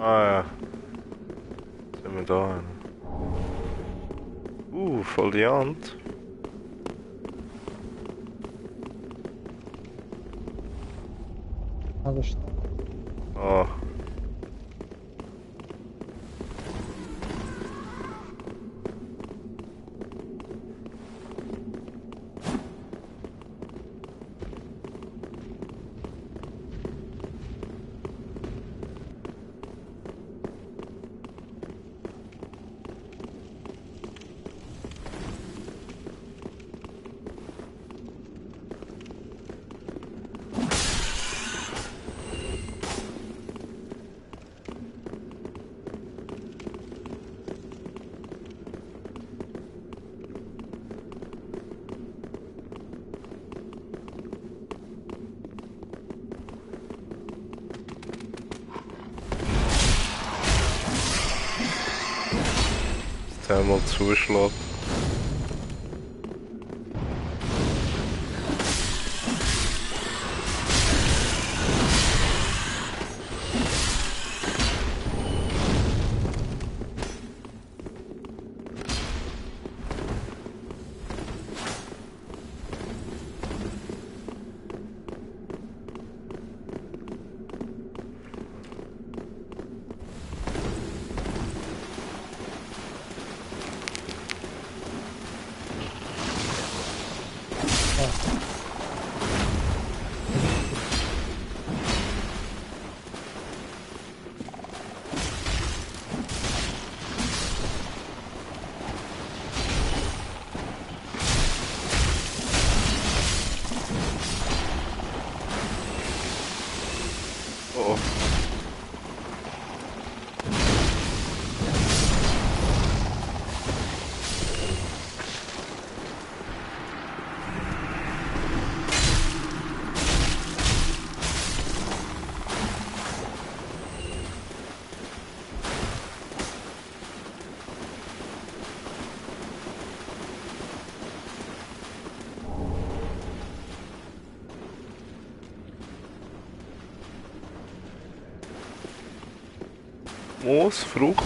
Ah ja. Sind wir da hin? Voll die Hand. Alles Ah. Einmal zuschlägt. Oh. Moos, Frucht.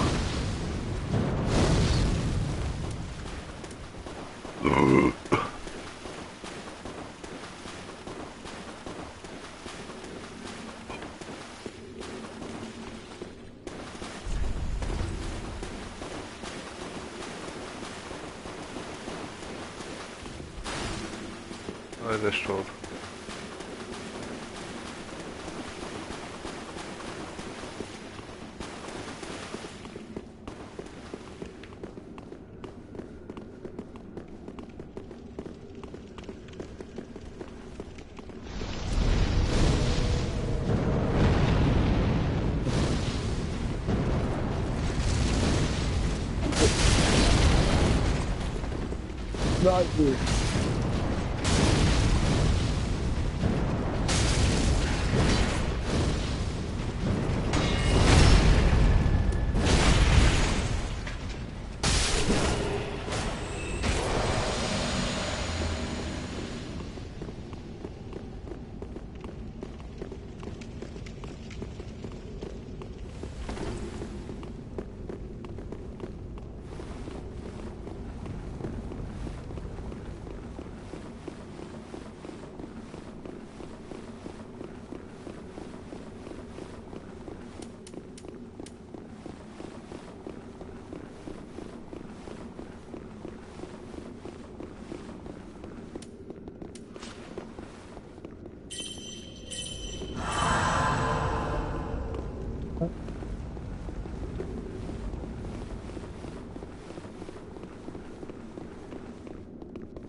Ah, der ist tot. Nein, gut.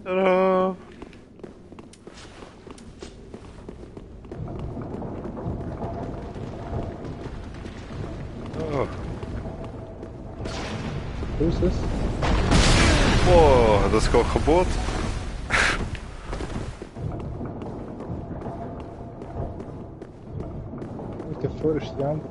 Tada! Oh. Wo ist es? Boah, das geht kaputt. Davor ist die andere.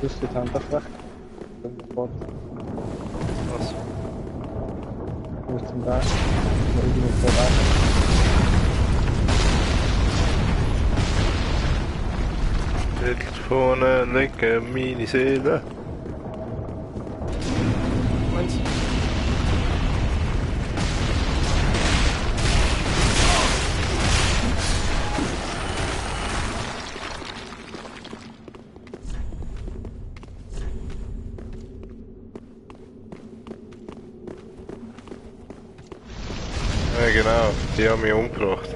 Das ist die Hand weg. Spot. Was? Du musst zum Berg. Irgendwo vorbei. Telefone lecken meine Seele. Meins. Ja genau, die haben mich umgebracht.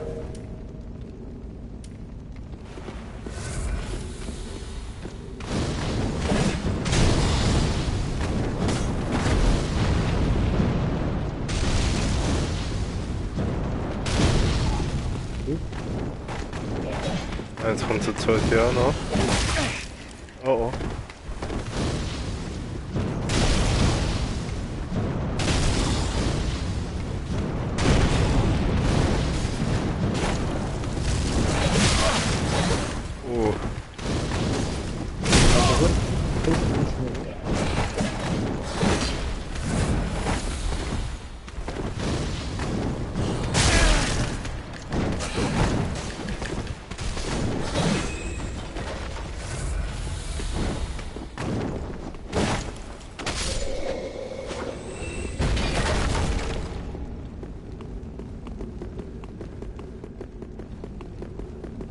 Jetzt kommt der zweite Jahr noch. Oh oh. Oh, Aber gut, das ist nicht.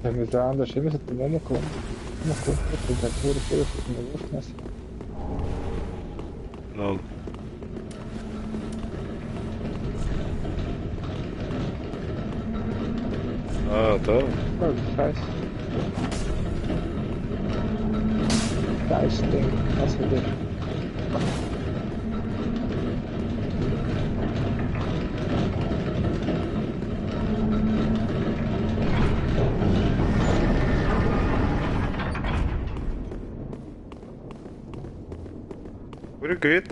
Wenn wir so anders immer so zum Moment kommen, immer gucken, ob wir da pure Feuer von der Wurstmesse. lol. Ah, da. Oh, scheiße. Scheiß Ding, was wir dich. Wieder geht.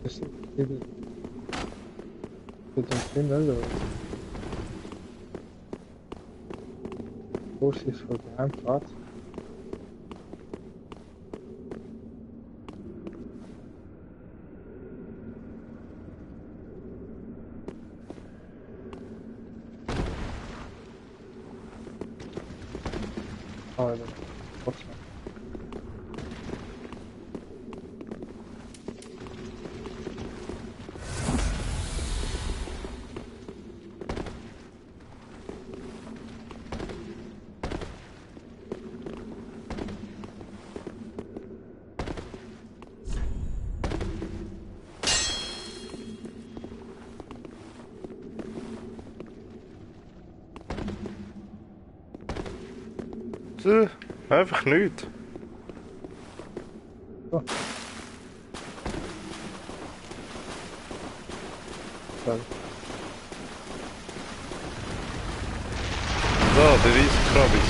Das ist ein Himmel, oder? Kurs ist vor der Heimfahrt. Aber trotzdem. So, einfach nichts. So. Sorry. Da, der Riesenkrabbis.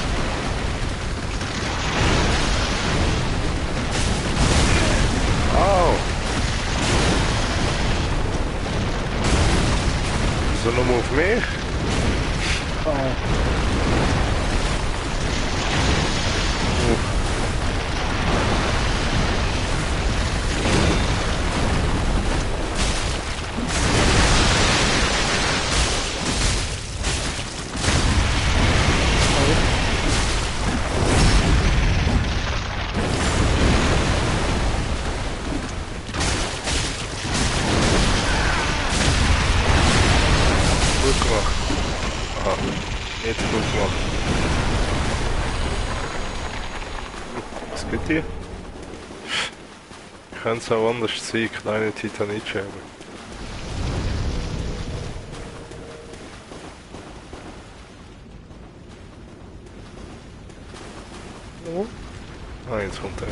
Au! So nochmal auf mich? Oh, Gut gemacht. Aha, jetzt gut gemacht. Was geht hier? Kann es auch anders sein, kleine Titanitscherben. Ah, jetzt kommt er.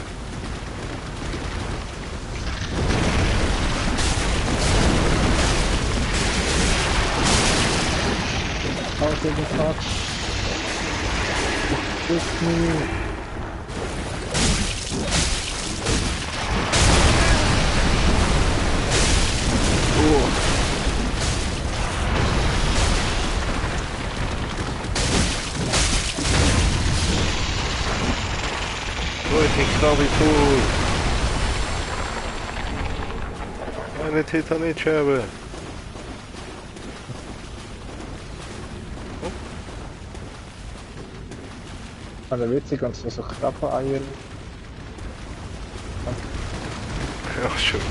out of the box. With me. Klavitur. Eine Titanitscherbe. Also witzig, und so Krabbeneier. Ja, schön.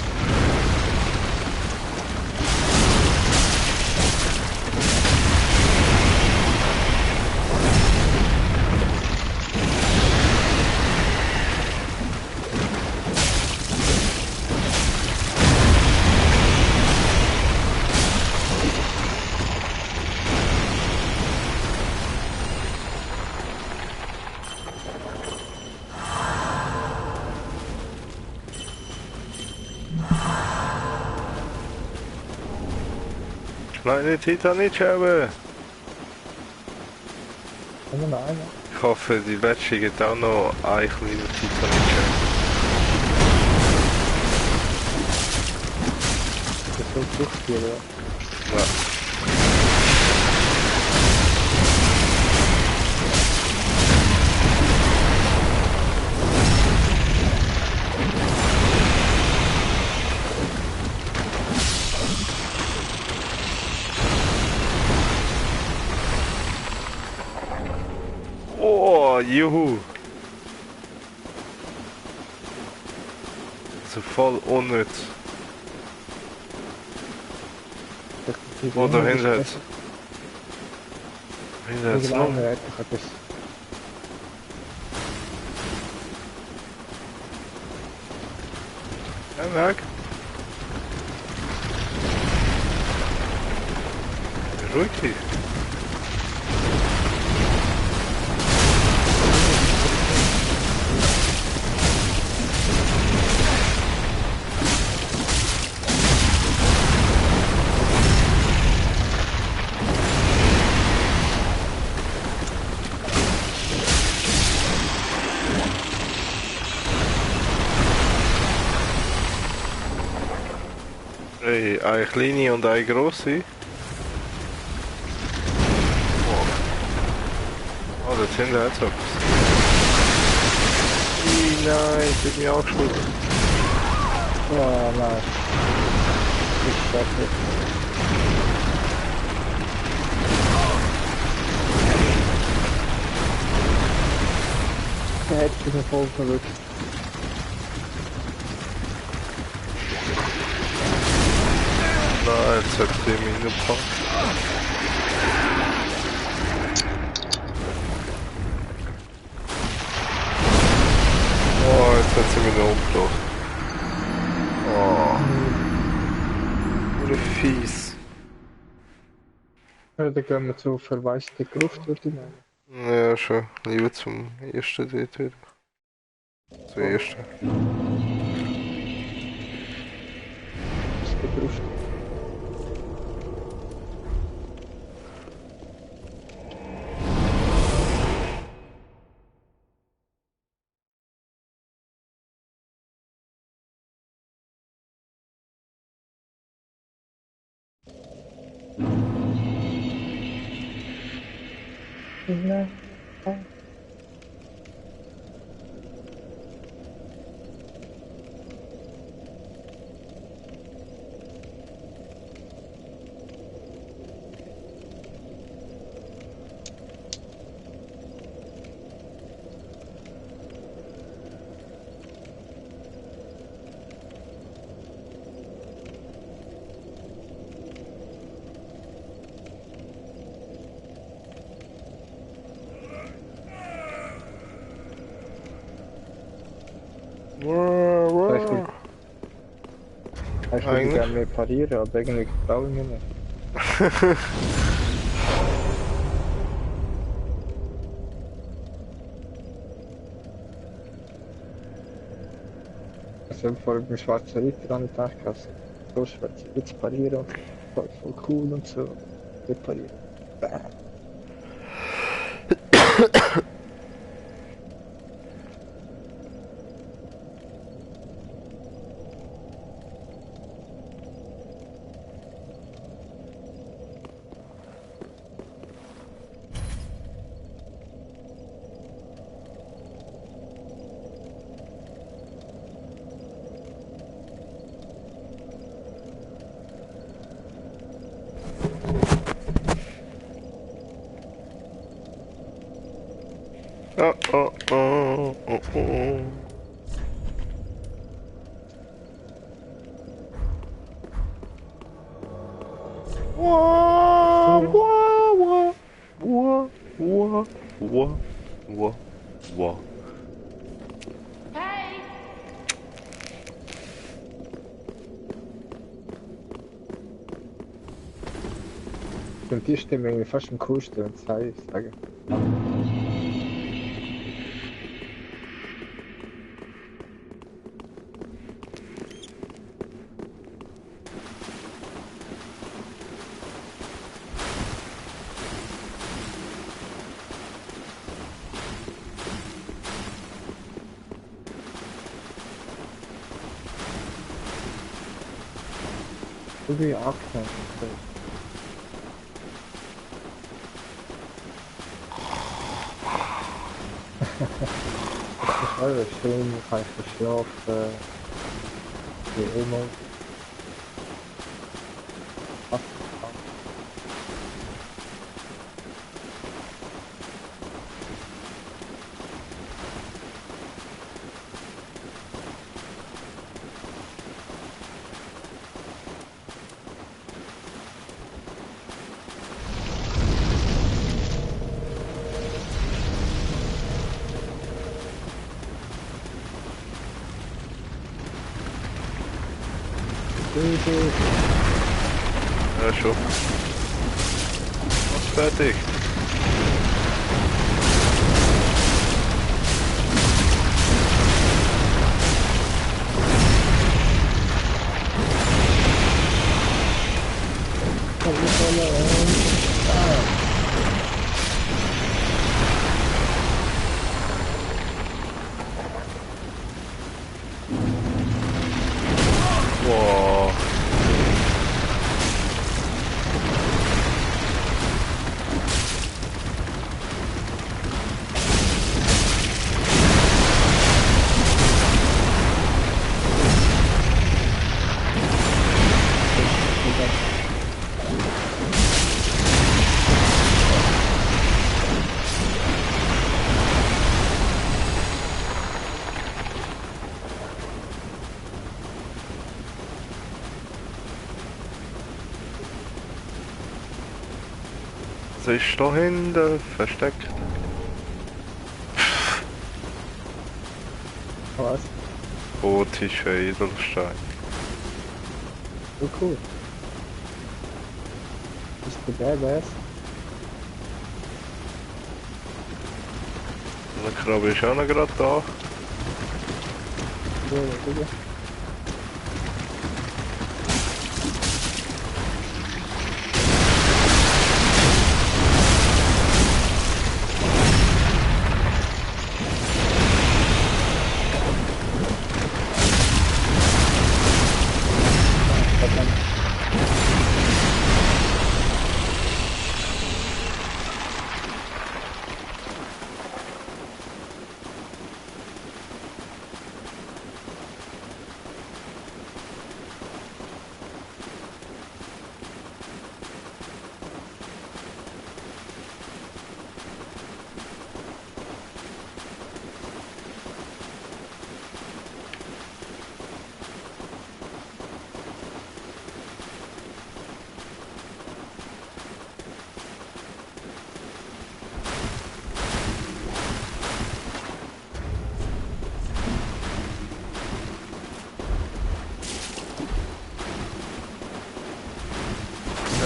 Kleine Titanitscherbe. Kommen wir noch eine? Ich hoffe, die letzte gibt auch noch eine kleine Titanitscherbe. Das ist so Frucht hier, oder? Ja. Oh, juhu. So voll unnütz. Wo da hinten jetzt? Hinten jetzt noch? Ja, weg. Ruhig dich. Hey, eine kleine und eine grosse. Oh, das sind jetzt etwas. Nein, ich bin mich angesprungen. Oh nein. Ich sag nicht. Der hätte mich voll verrückt. Nein, jetzt hat sie mich nicht gepackt. Oh, jetzt hat sie mich noch umgebracht. Oh. Wie fies. Ja, dann gehen wir zur verwaisten Gruft, würde ich meinen. Ja, schon. Lieber zum ersten dort wieder. Zum ersten. Das ist die Gruft. Nein. Ich würde gerne mehr parieren, aber irgendwie traue ich mich nicht. Also vor dem schwarzen Ritter an gedacht, also so schwarze Ritter parieren und voll cool und so. Reparieren. Bam. Oh, oh, oh, oh, oh. Wah, wah, wah, wah, wah, wah, wah, wah. Und die Stimme irgendwie fast am coolsten, wenn es heißt, sagen. Irgendwie angenehm. Das ist alles schön, kann ich verschlafen, wie immer. Ach, Ja, schon. Was fertig? Wow. Was ist da hinten versteckt? was? Gotische Edelstein. So cool. Bist du badass? Der Krabbe ist auch noch gerade da. Ja, ja.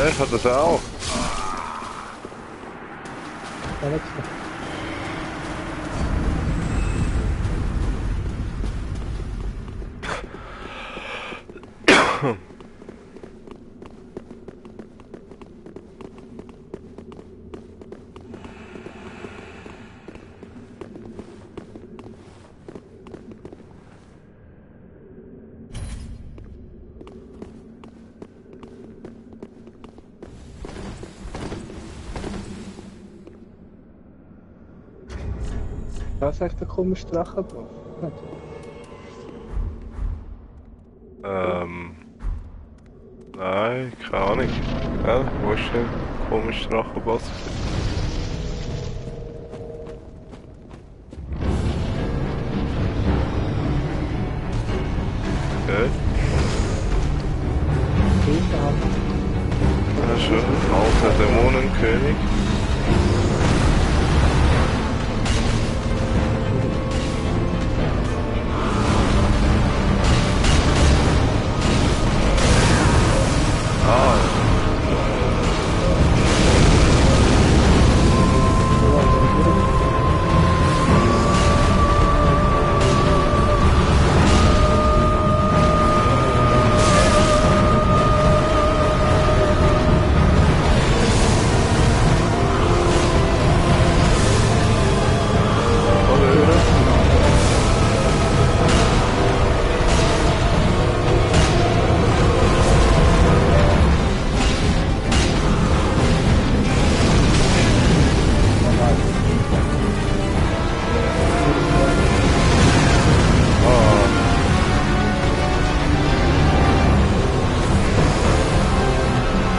Ja, ich hatte das auch. Alex. Was ist echt ein komischer Drache drauf? Nein, keine Ahnung. Ja, wo ist der komische Drachenboss? schon. Alter Dämonenkönig. Ah,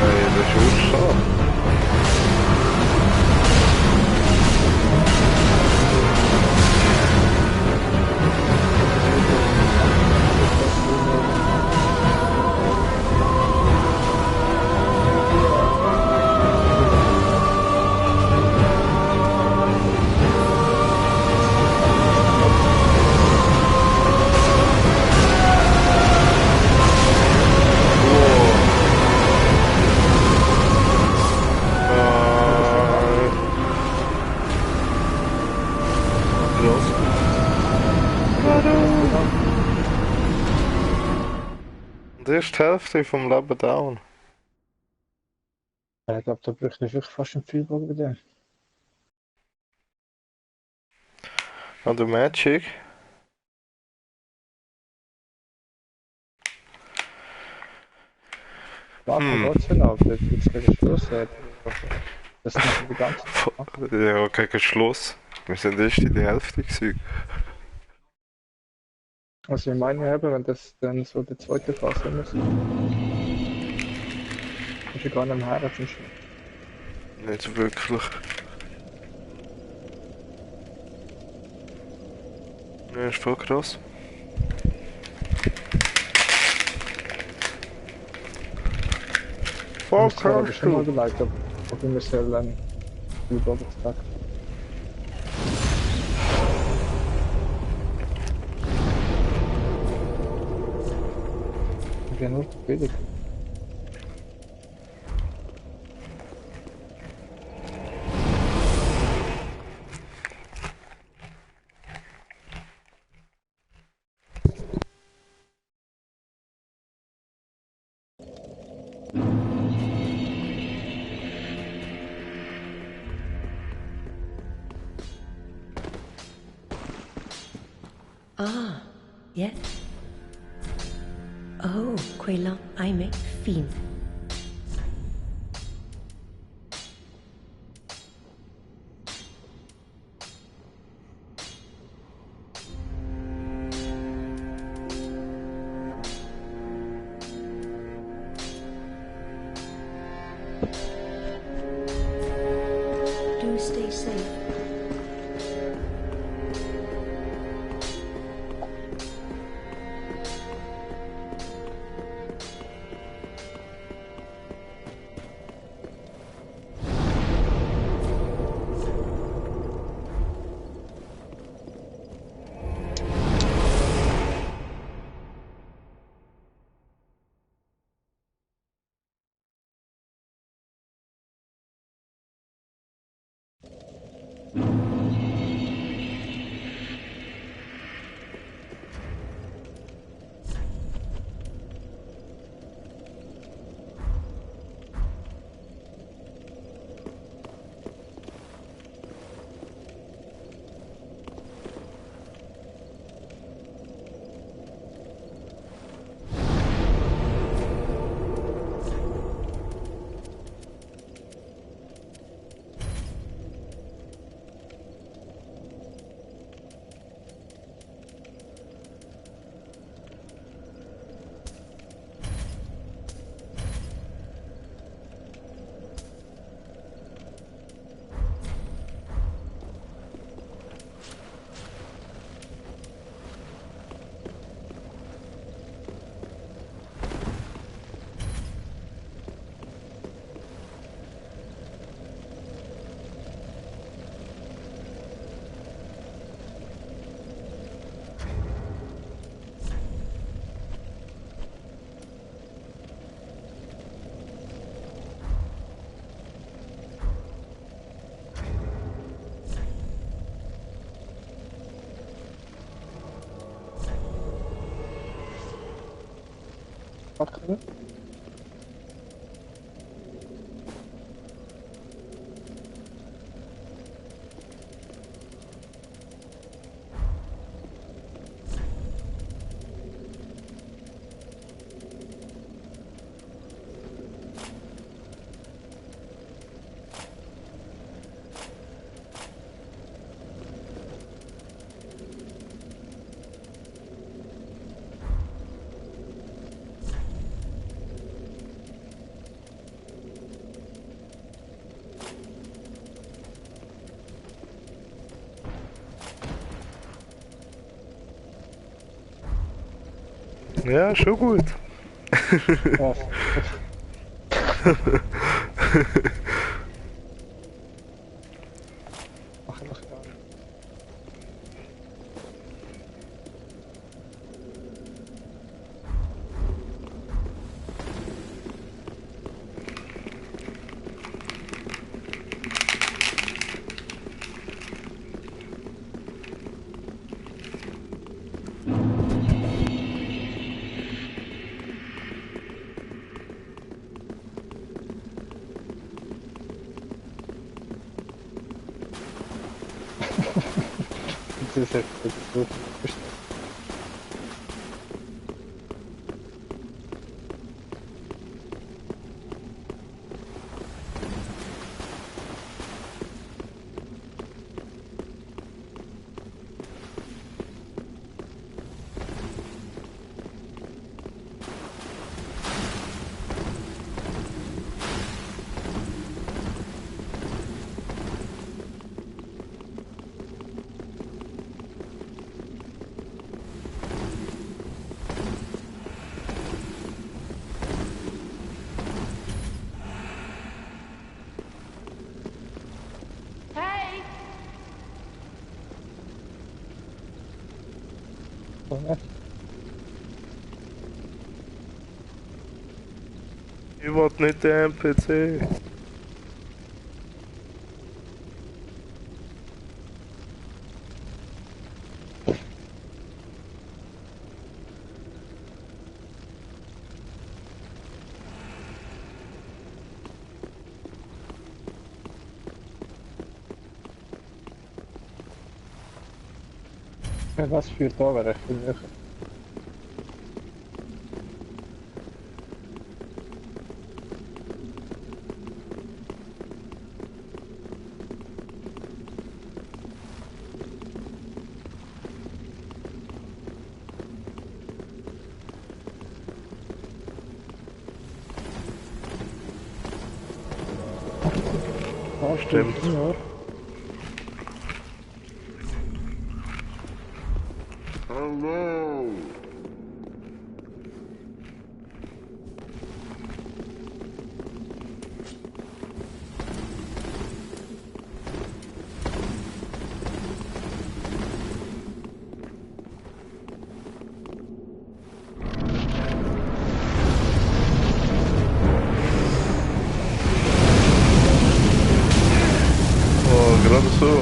ey, das ist urschade. Krass. Und erst die Hälfte vom Leben down. Ich glaube, da bräuchte ich wirklich fast einen Pfeilbogen bei dem. An der Magic. Anfang geht's ja noch, aber jetzt gegen Schluss, das ist nicht die ganze Zeit. Ja, gegen Schluss. Wir sind erst in der Hälfte gewesen. Also ich meine eben, wenn das dann so die zweite Phase ist, ist ja gar nicht mehr her zum Schluss. Nicht wirklich. Ja, ist voll krass. Ich Voll muss zwar aber krass, schon mal du. überlegt, ob ich mir soll einen Pfeilbogen packen. Ich bin nur billig. Ah, yes. Oh, quella ahimè fin. Do stay safe. pakken. Ja, schon gut. Ja, mach ich noch gar nicht. Das ist jetzt gut. Ja. Ich will nicht den NPC. Ja, das führt aber recht viel näher. Ja, Stimmt. Ja. Oh, gerade so.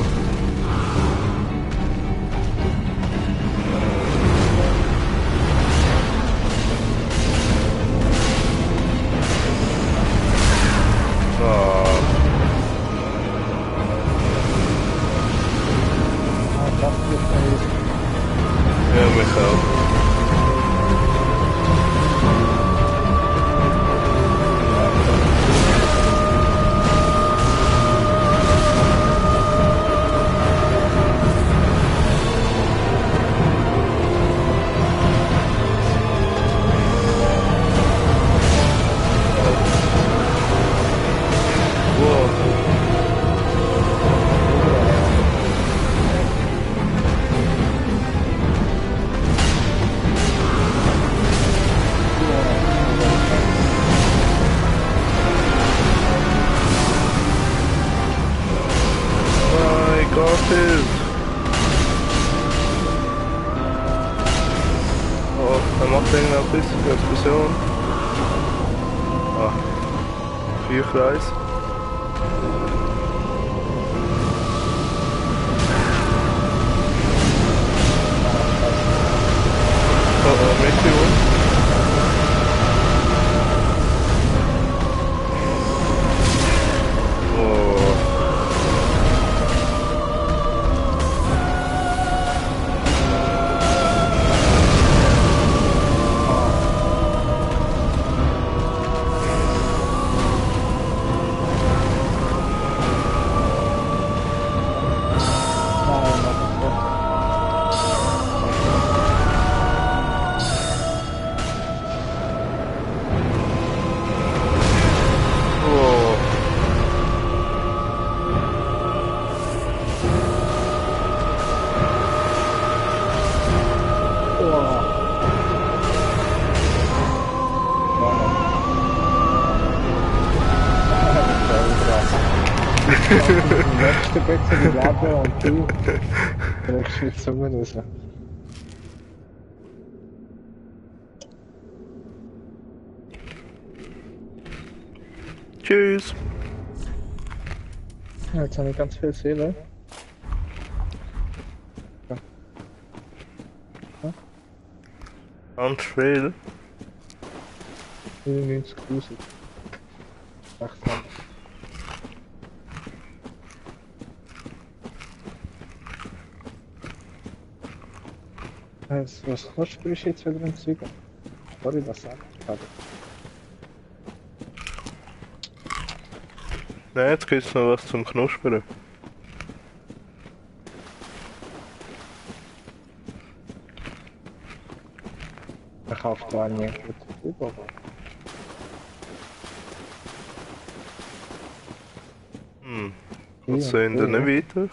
Ah, Das ist ja, mich auch. I got it. Oh, er macht irgendetwas. Explosion. Ah, Feuerkreis. Oh, oh, Meteor. Im letzten bisschen im Leben und du kriegst mit Zunge raus. Tschüss. Ja, jetzt habe ich ganz viel Seele. Ja. Ja, Ganz viel. 99.000. Echt mal. Was kostet du jetzt wieder ein Zeug? Sorry, das sagt ich gerade. Nein, jetzt gibt's noch was zum Knuspern. Ich kaufe da nicht gut über. Was sind denn nicht weiter?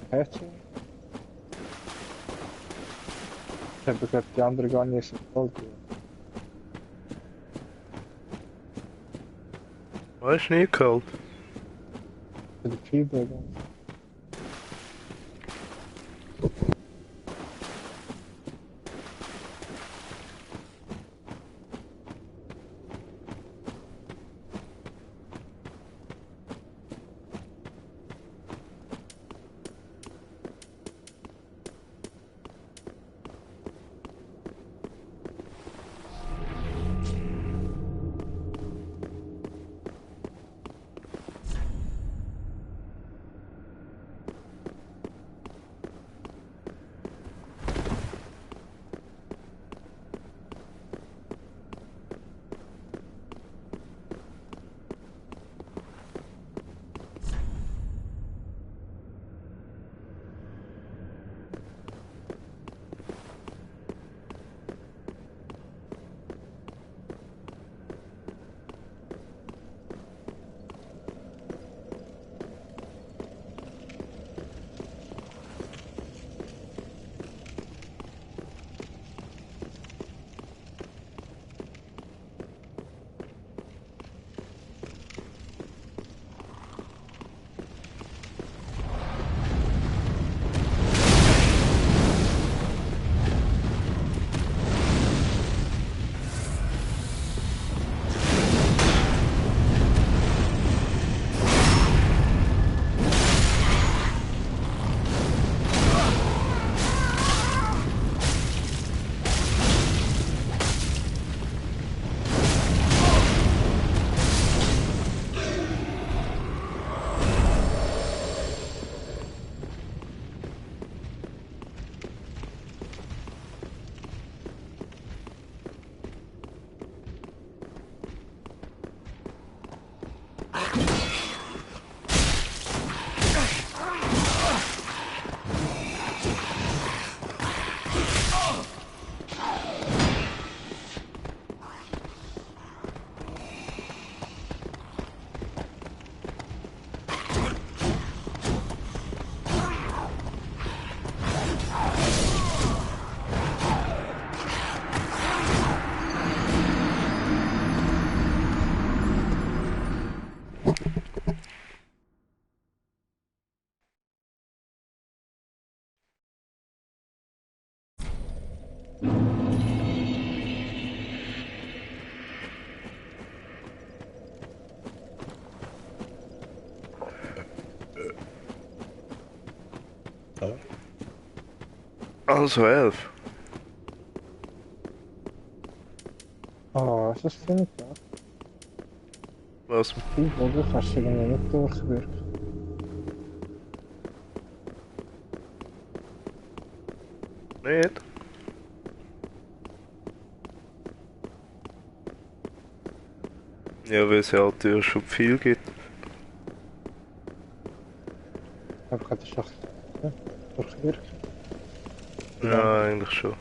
Herzchen? Ich habe gerade die andere gar nicht so voll. Was ist nie kalt? Für die Fieber. Also 11. Ah, ist das denn nicht da? Was? Oder kannst du irgendwie nicht durchwirken? Nicht? Ja, weil es halt ja schon viel gibt. Aber kann das doch durchwirken? Ja, eigentlich schon.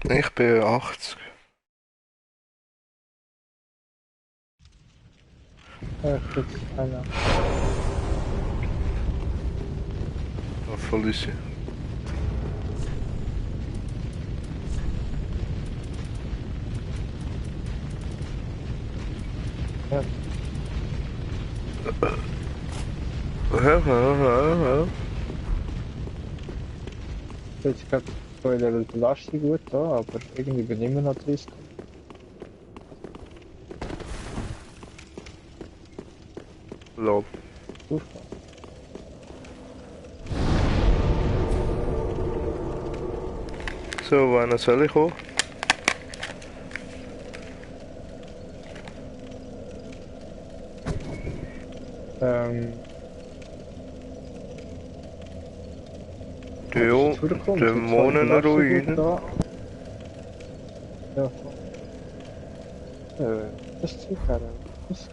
Ich bin 80. Ja, jetzt einer. Ja, voll easy. Ja, Ja. jetzt gerade bei der Belastung gut da, aber irgendwie bin ich immer noch 30. Lob. Aufpassen. So, wann soll ich kommen? Ähm, Die bist du jetzt vorgekommen? Es sind zwei Dämonenruinen. Belastungen da. Ja, das Zeug her. Das ist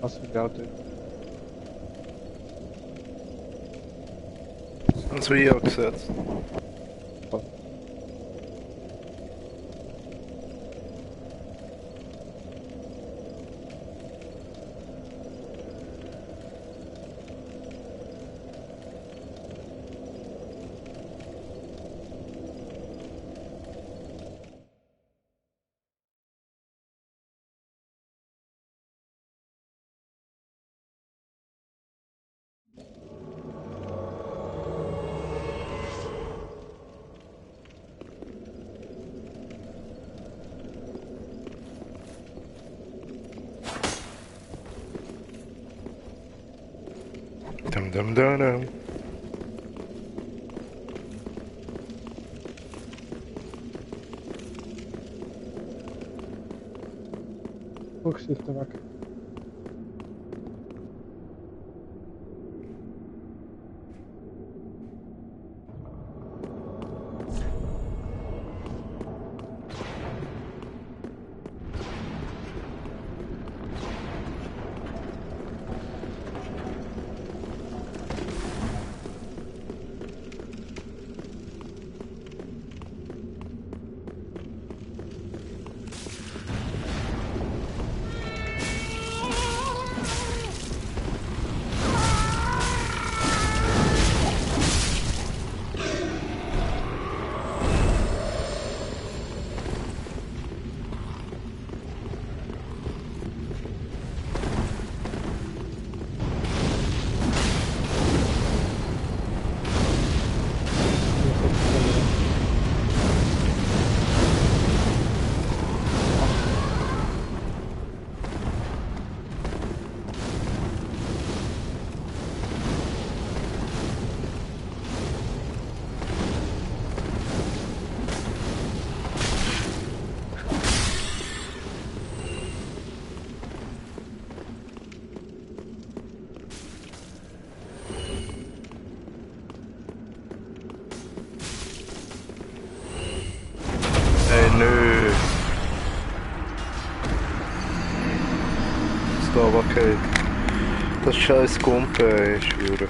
was wir auch dort. Ins Via gesetzt. Dum dum dum dum. Rücksichten weg. Ey, nö. Das da aber okay. Das scheiß Kumpe, ey, ich schwöre.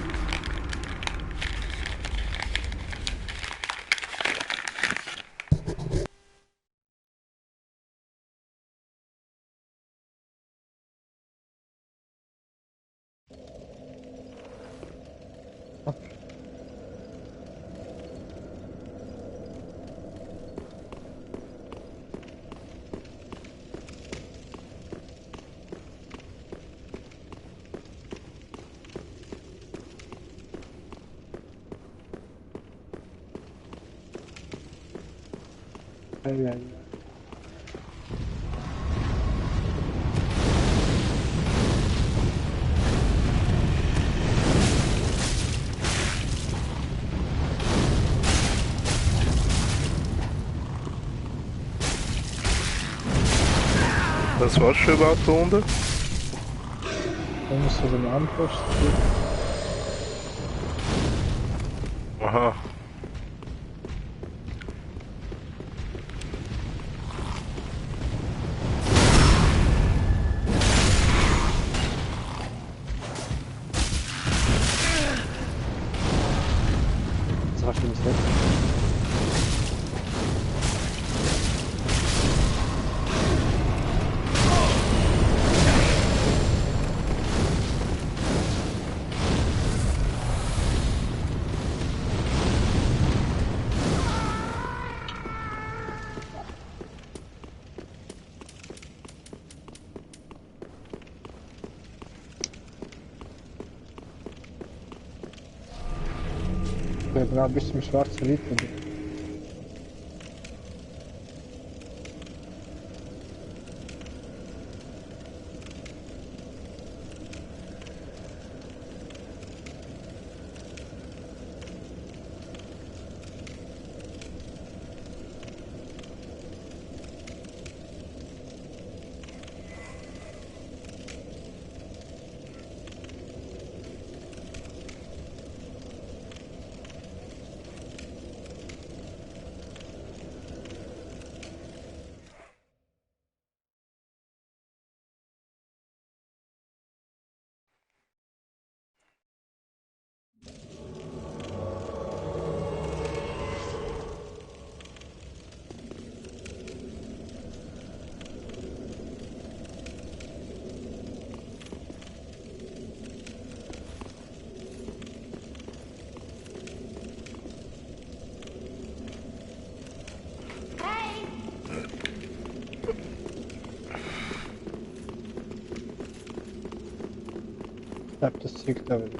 Ja, ja, ja. Was war's für überhaupt da unten? Da muss so eine Armbrust geben. Aha. Das hast du nicht weg. Ich bin ein bisschen schwarzer Ritter. Ich hab das Zeug da wieder.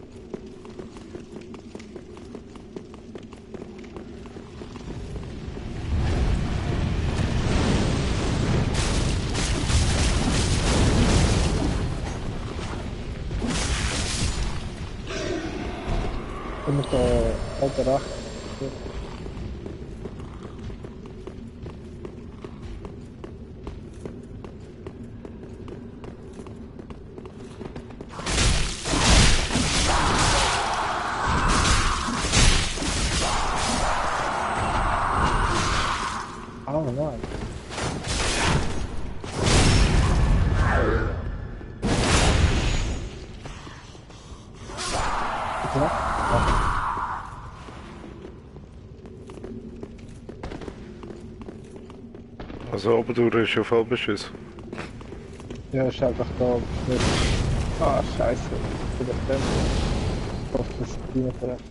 Ich muss da alter Acht. Oh nein. Also oben durch ist ja Vollbeschuss. Ja, ist einfach da Schnitt. Ah, scheiße. Für den Fremden. Ich hoffe, das ist die nicht recht.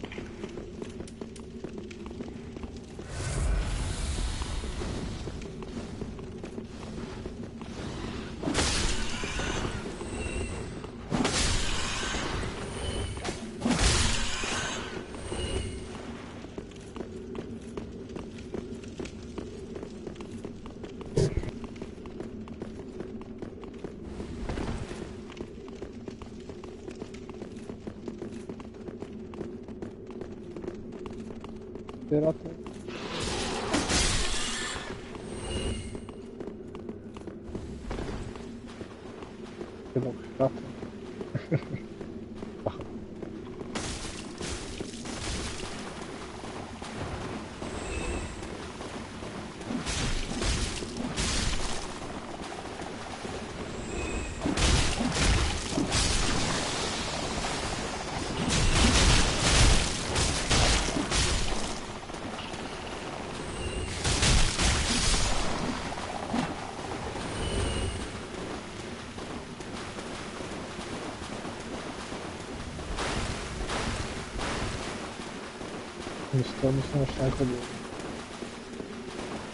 Der Ratte. Genug Ratte. Müssen wir schnell probieren.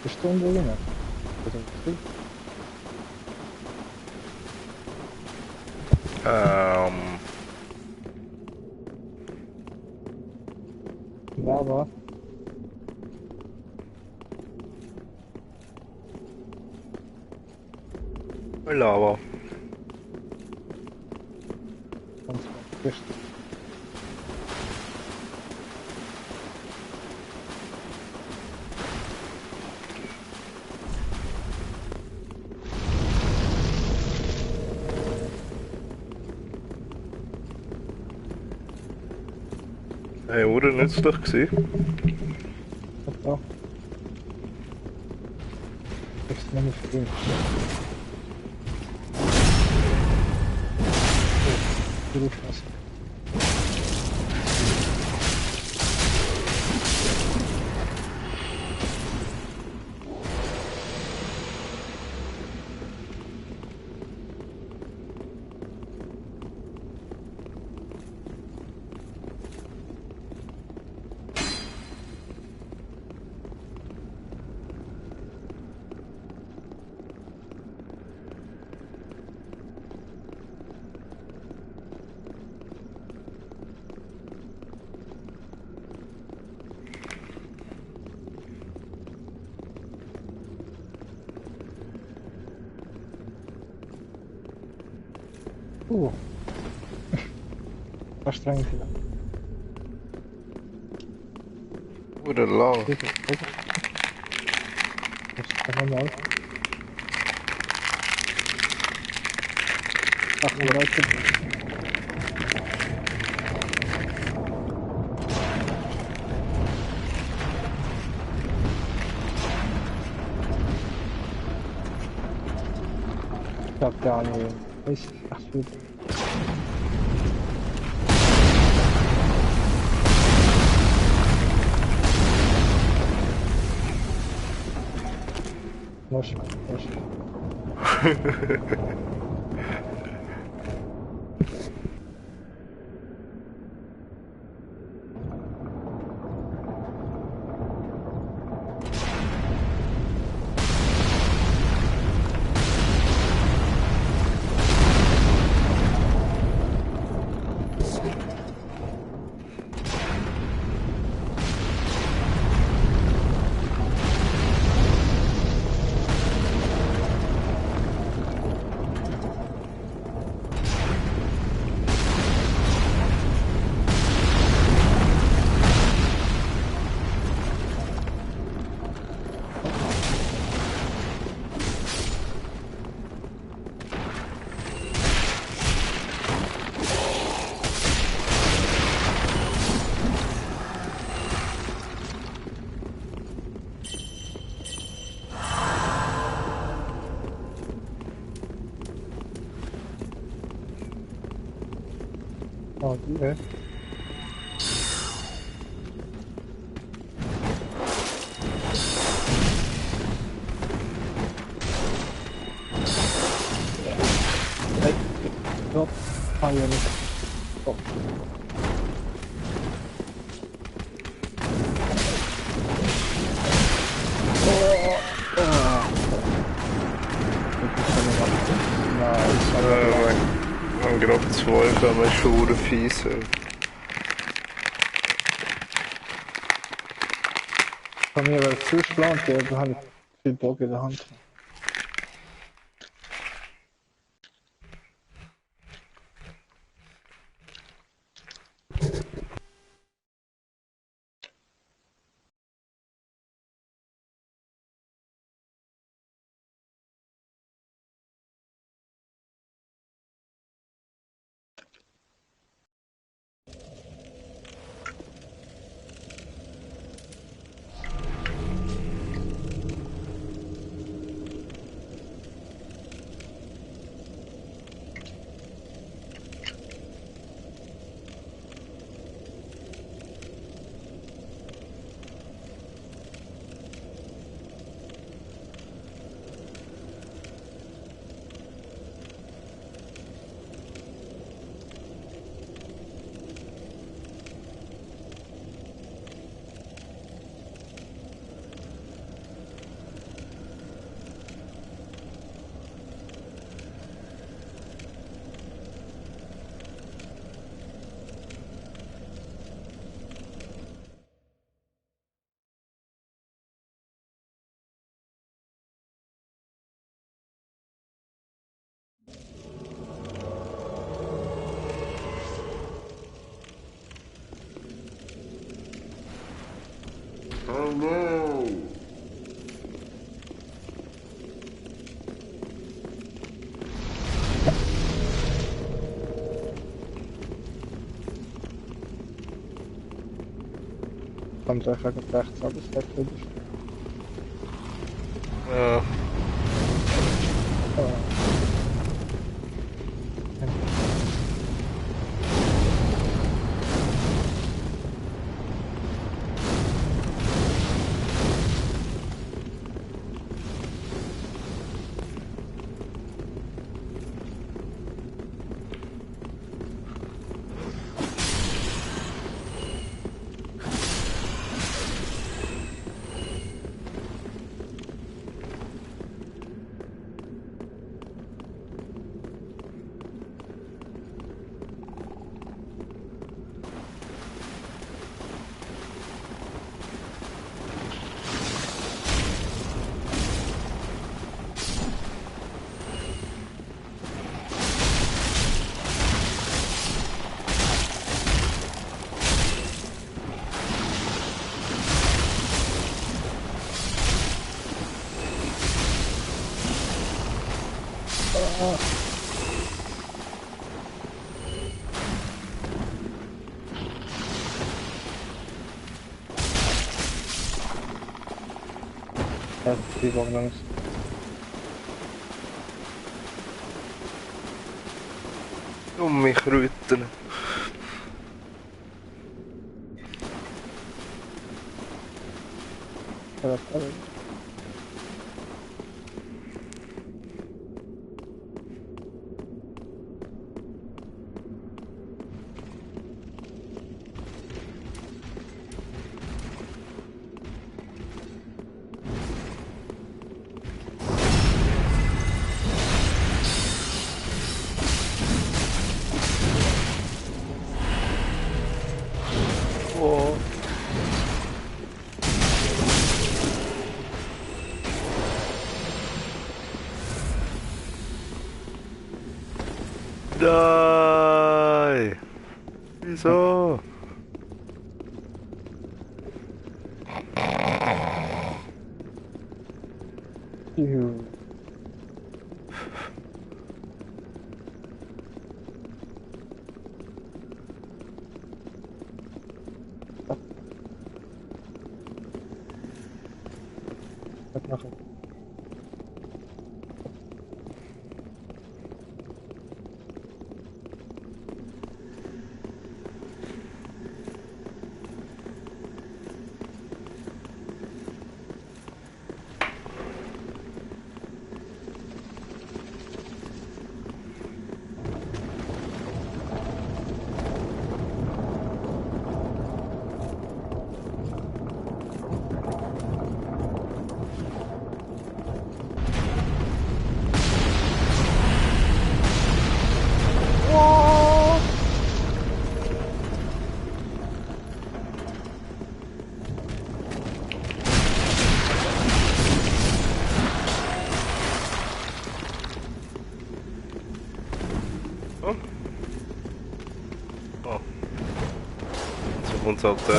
Bist du irgendwo drin? Oder nicht? Ja, war. Lava. Ganz frisch. Hey, oder nützlich gewesen. Ja. Extra noch nicht verdient. Berufsfassung. Anstrengend wieder. Oder lang. Bitte, bitte. Das ist normal. Ach, Leute. Ich hab gar nicht. Ach, gut. Muss. Oh, yeah. Hey, stop. Ah, ja, nicht. Stop. Man gerade 12, wenn man schon fies sind. Von mir war es zu spannend, da habe ich viel Bock in der Hand. Oh no! Kommt euch rechts ab, ist der kritisch. Ja. Oh. Ja, die waren langs. Um mich rüten. Ja, das alles. Oh. Nein! Wieso? Juhu. Was machen? Oh. Oh. So kommt's halt da.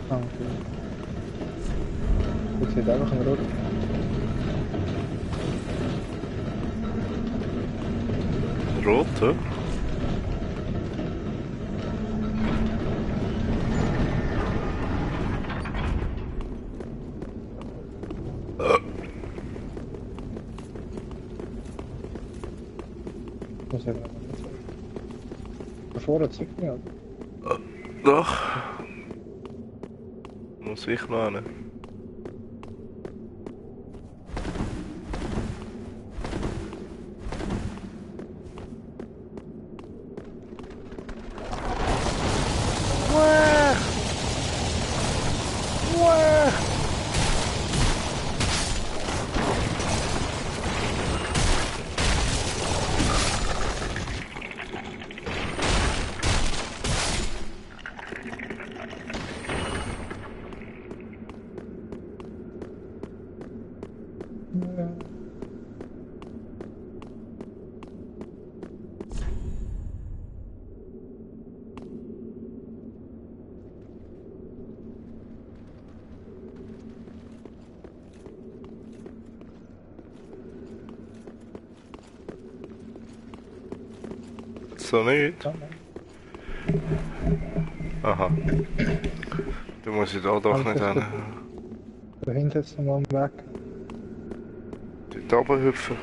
Ah, okay. Ich sehe da noch ein Rot. Rot, hä? Muss ja gerade noch zeigen. Bevor das zieht mir ab. Doch. Muss ich noch hin. so nicht? Ja, nein. Aha. Du musst da doch nicht hin. Da hinten ist nochmal am Weg. Dort oben hüpfen.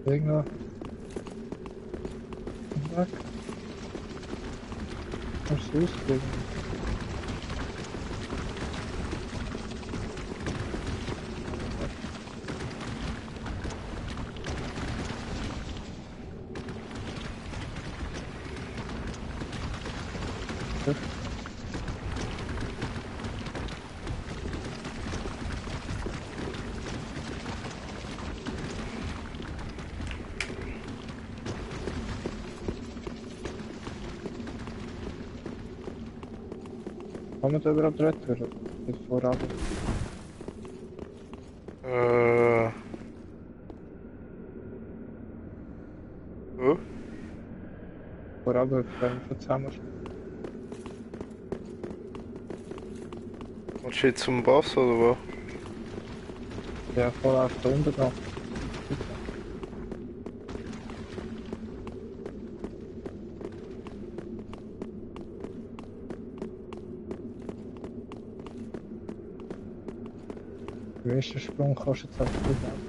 Irgendwo. Am Weg. Kannst du auskriegen? Kann man da überhaupt retten? Nicht vorab. Oh? Vorab, wenn wir zusammen. Willst du jetzt zum Boss oder was? Ja, voll auf der unten noch. Der erste Sprung kannst du jetzt einfach nicht machen.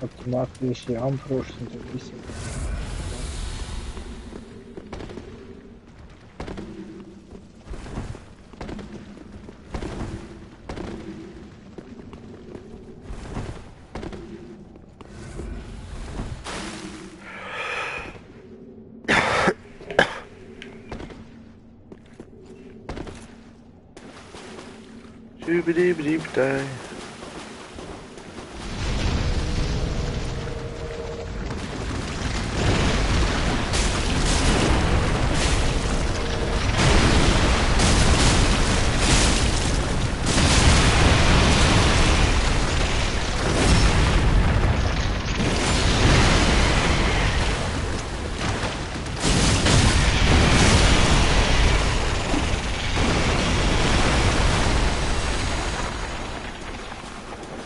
Automatische Armbrust und ein bisschen. Schübidi-bidi-bidi.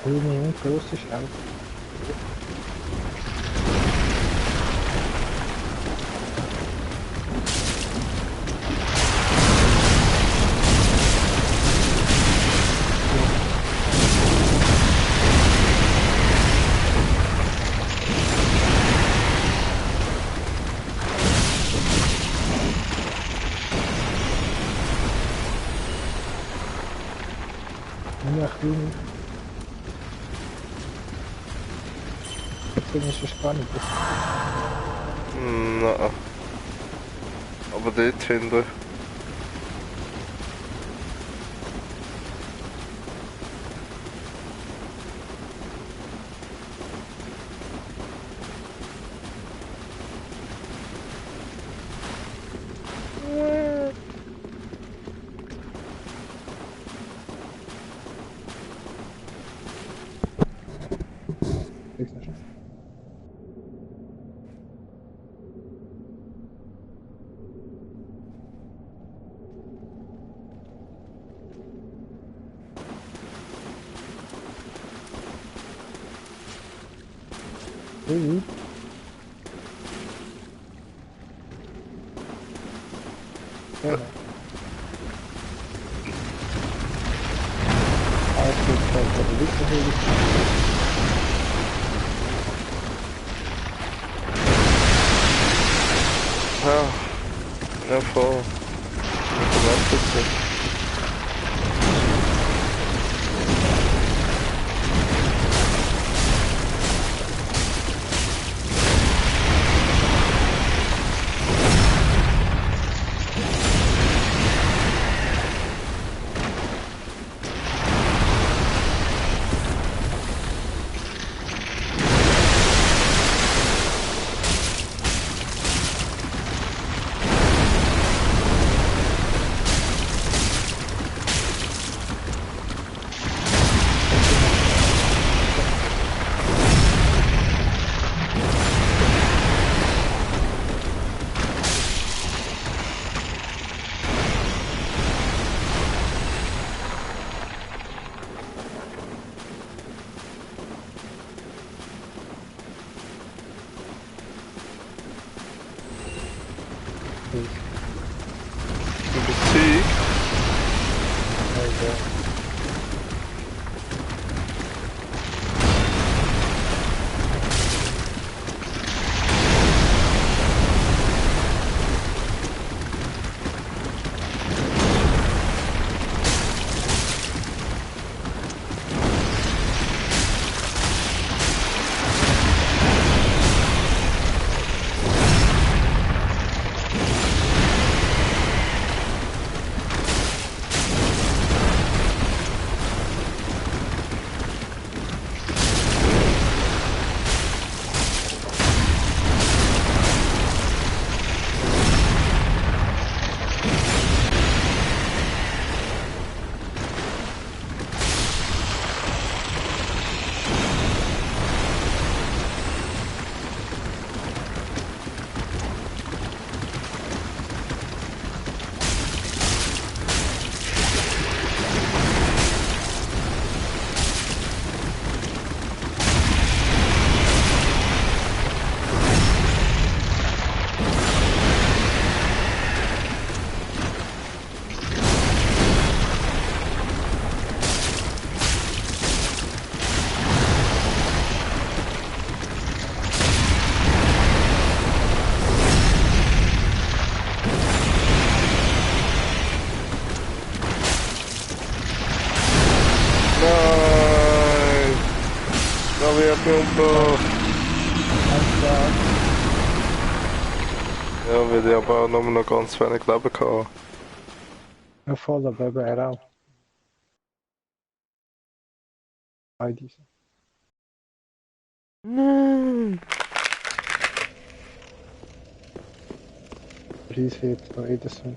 Kleine und grosse Schau. Ja, kleine. Deswegen ist es spannend. Nein. Aber dort hinten. Mhm. Ja. Alles gut, das ist wirklich. Ja, voll. Mit dem Abschluss. wird mir umgebracht. Ja, weil ich aber auch nur noch ganz wenig Leben gehabt. Ja, voll, aber eben er auch. Beide. Nein. Preis wird noch jedes Mal.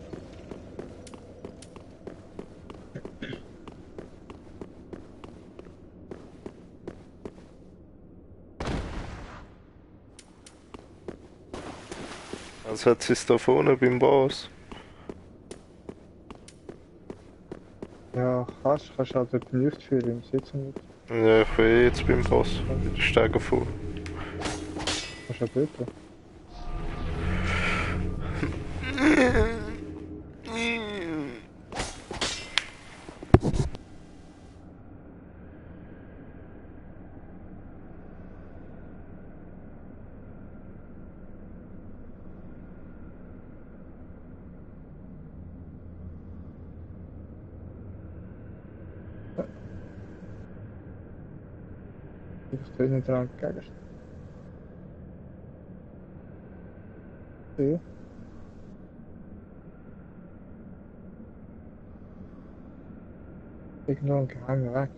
Also hat sie es da vorne beim Boss. Ja, kannst halt dort nicht führen im Sitzen nicht. Ja, ich bin jetzt beim Boss. Bei der Stege vor. Kannst du ja dort. Ich stehe nicht dran gegangen. Ja. Irgendwo ein geheimer Weg.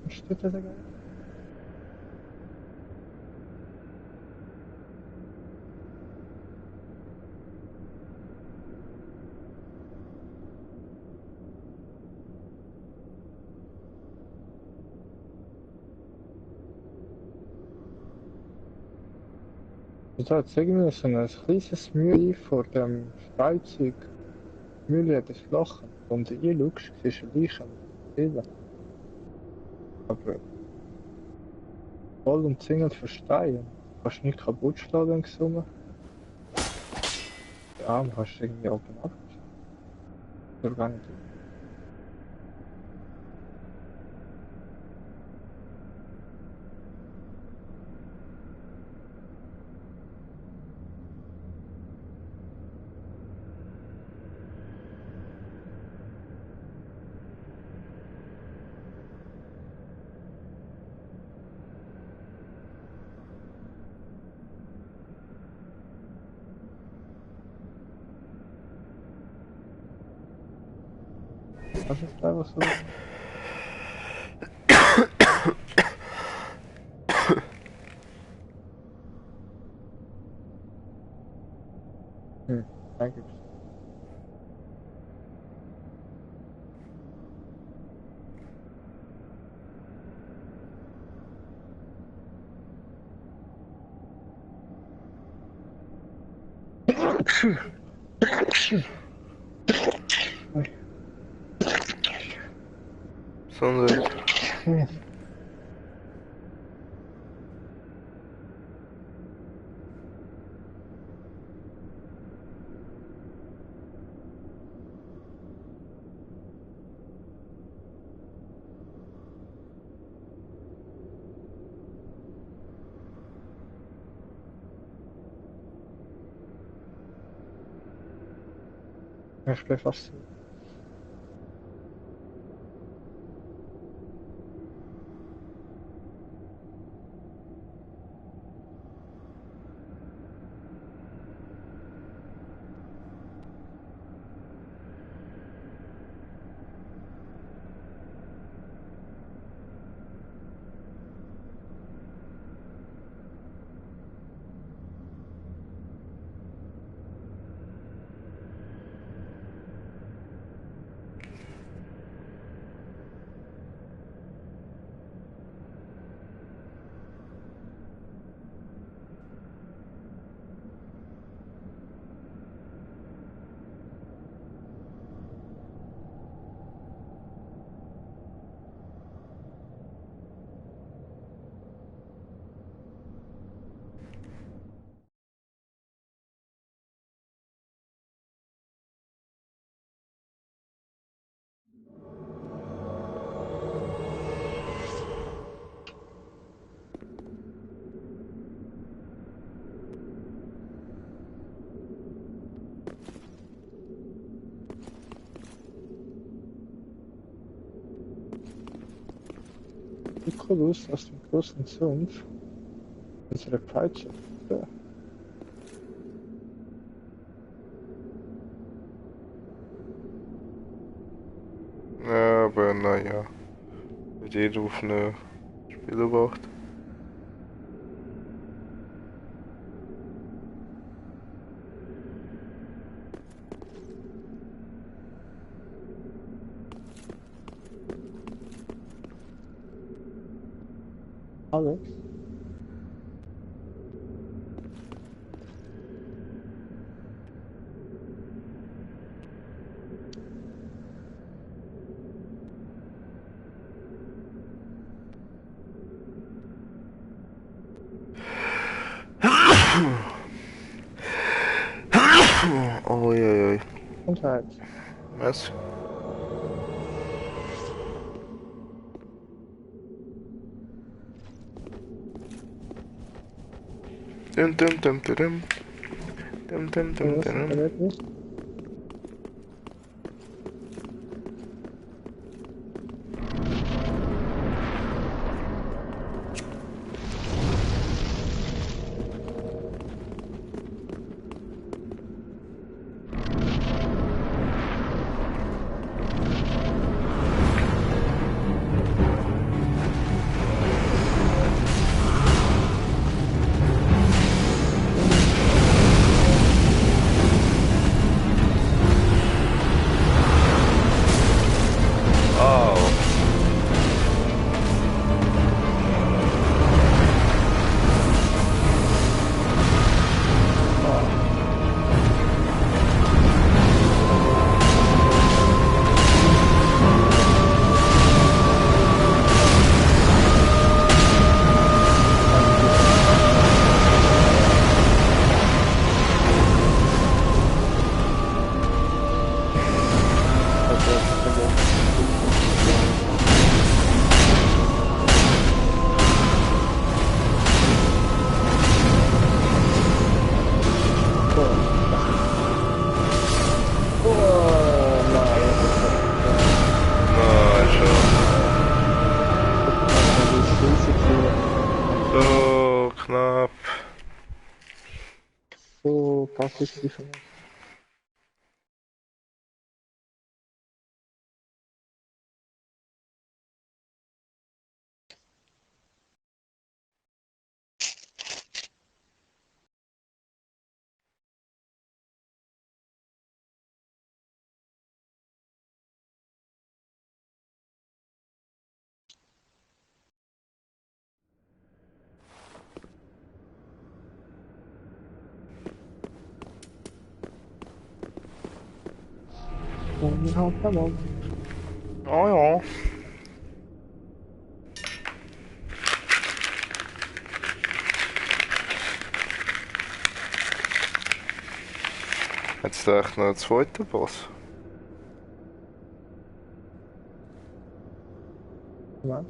Kommst du dort dagegen? Da hat es irgendwie so ein kleines Mühle vor dem Steinzeug. Die Mühle hat ein Loch. Und wenn du reinschaust, siehst du Leichen am Bilden. Aber voll umzingelt von Steinen. Du kannst nicht kaputt schlagen in Summe. Ja, du kannst irgendwie oben ab. Oder gar nicht. Das ist einfach so. Danke. Sondern. Ich bin fast. Sieht cool aus, aus dem großen Sumpf. Unsere Peitsche. Ja. Ja, aber naja. Mit jeder auf eine Spielwacht. Alex, Oi, oi, oi. Gesundheit. Was? Dum dum dum dum dum. Dum dum dum Was dum. bereit ist? Oh. Oh nein, Na, schon. das ist riesig hier. So knapp. So passiv für mich. Und halt mal. Oh ja. Jetzt echt noch einen zweiten Boss. Was?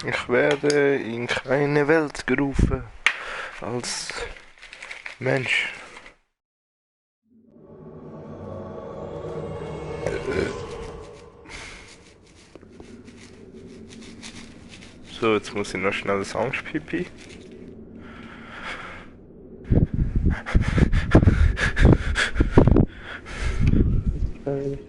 Ich werde in keine Welt gerufen als Mensch. So, jetzt muss ich noch schnell das Angstpipi. Gefährlich.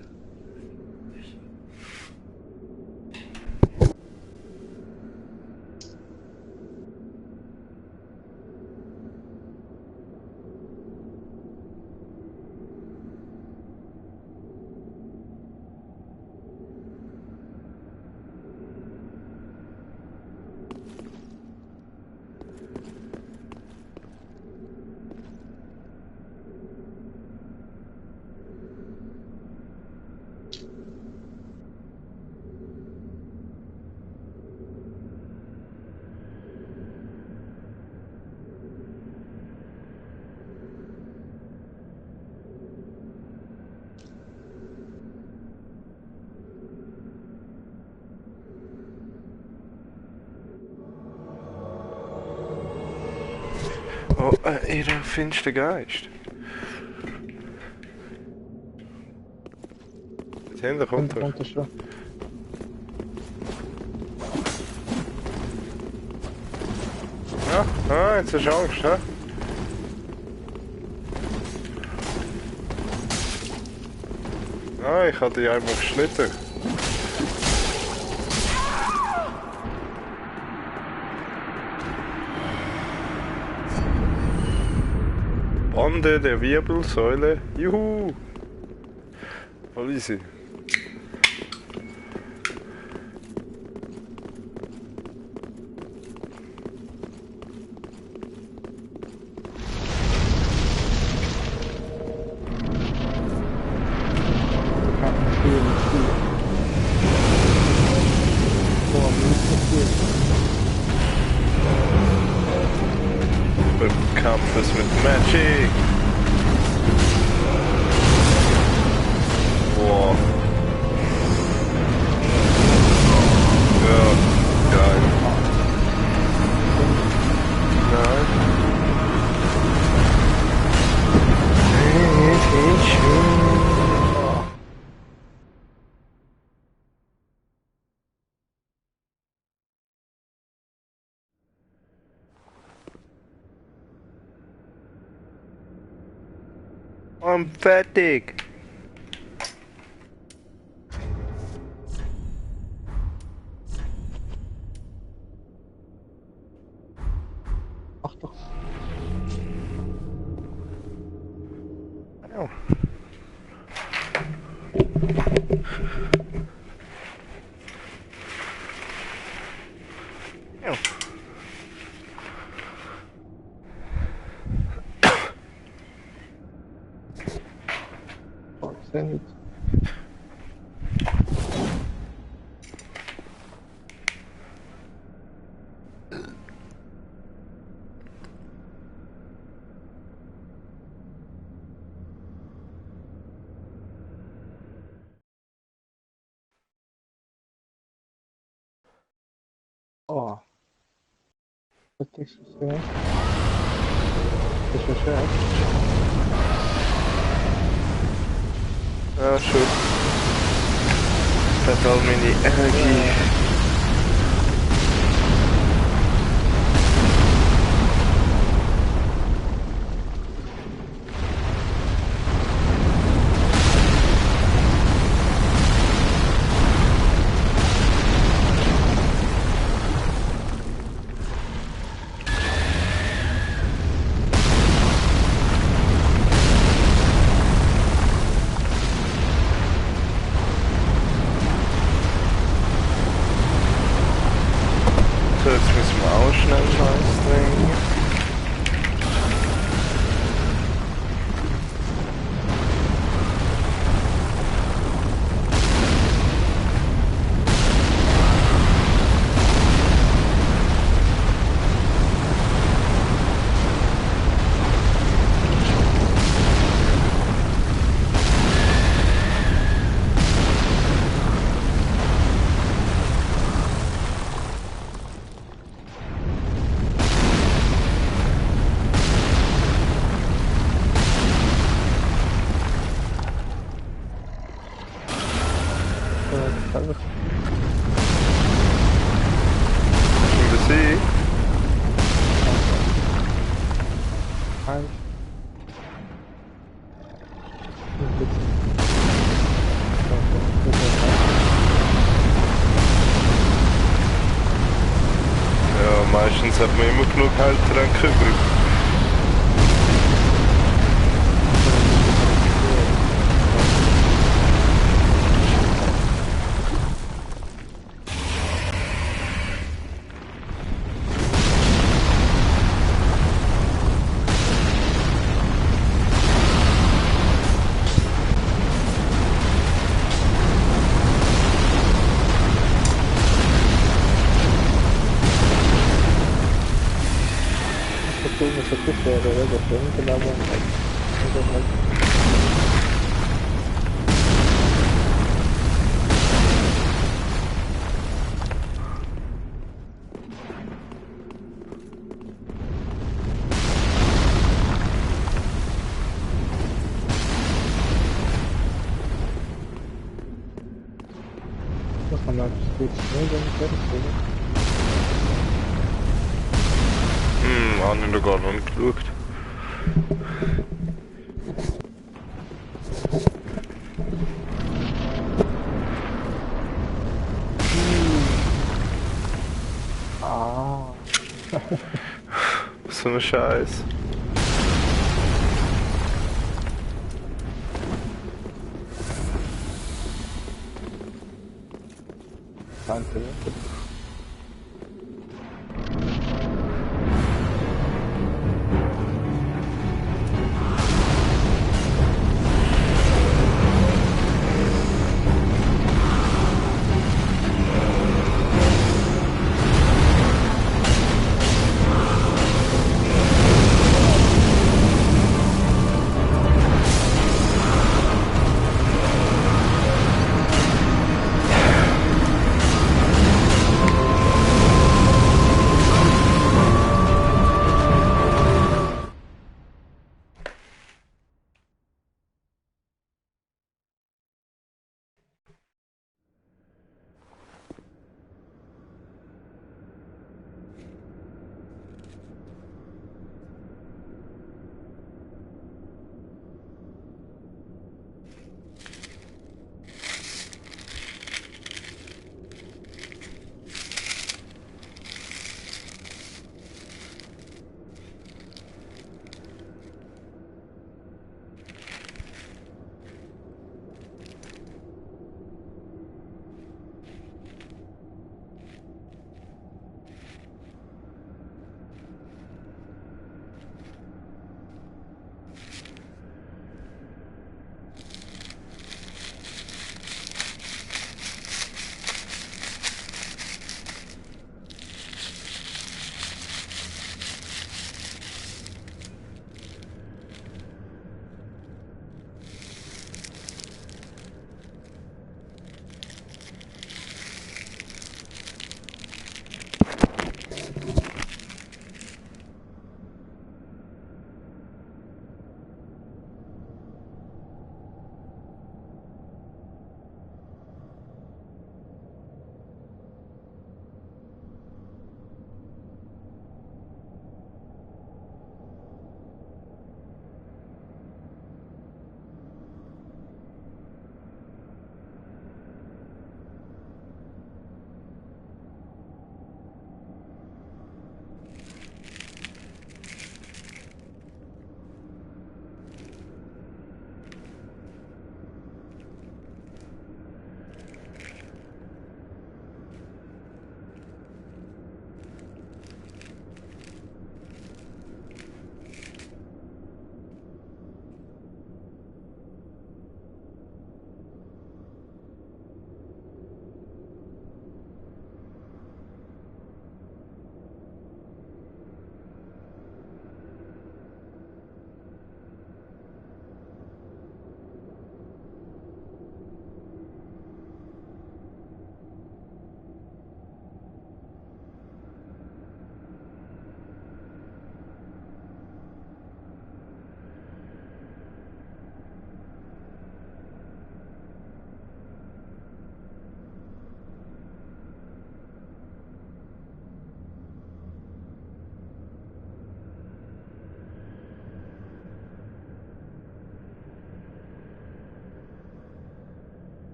Oh, ihr finster Geist. Jetzt hinten kommt er. Kommt er schon. Ja, jetzt hast du Angst, hä? Ah, ich hatte dich einmal geschnitten. Bande der Wirbelsäule. Juhu! Voll easy. Kampfes mit Magic. Boah. Ja, geil. Nein. I'm fertig. Ach doch. Ja. Ja. Oh, ich seh nicht. Oh. Das ist so schön. Das ist so schön. Ja, schön. Das hat all meine Energie. So, jetzt müssen wir auch schnell Scheiß trinken. Einfach Schon besiegt. eins. Ja, meistens hat man immer genug Heiltränke übrig. das wäre wieder schön, genau. Das kann man etwas gut schnell, wenn ich fertig bin. Habe ich noch gar noch nicht geschaut. Ah. So ein Scheiß. Danke.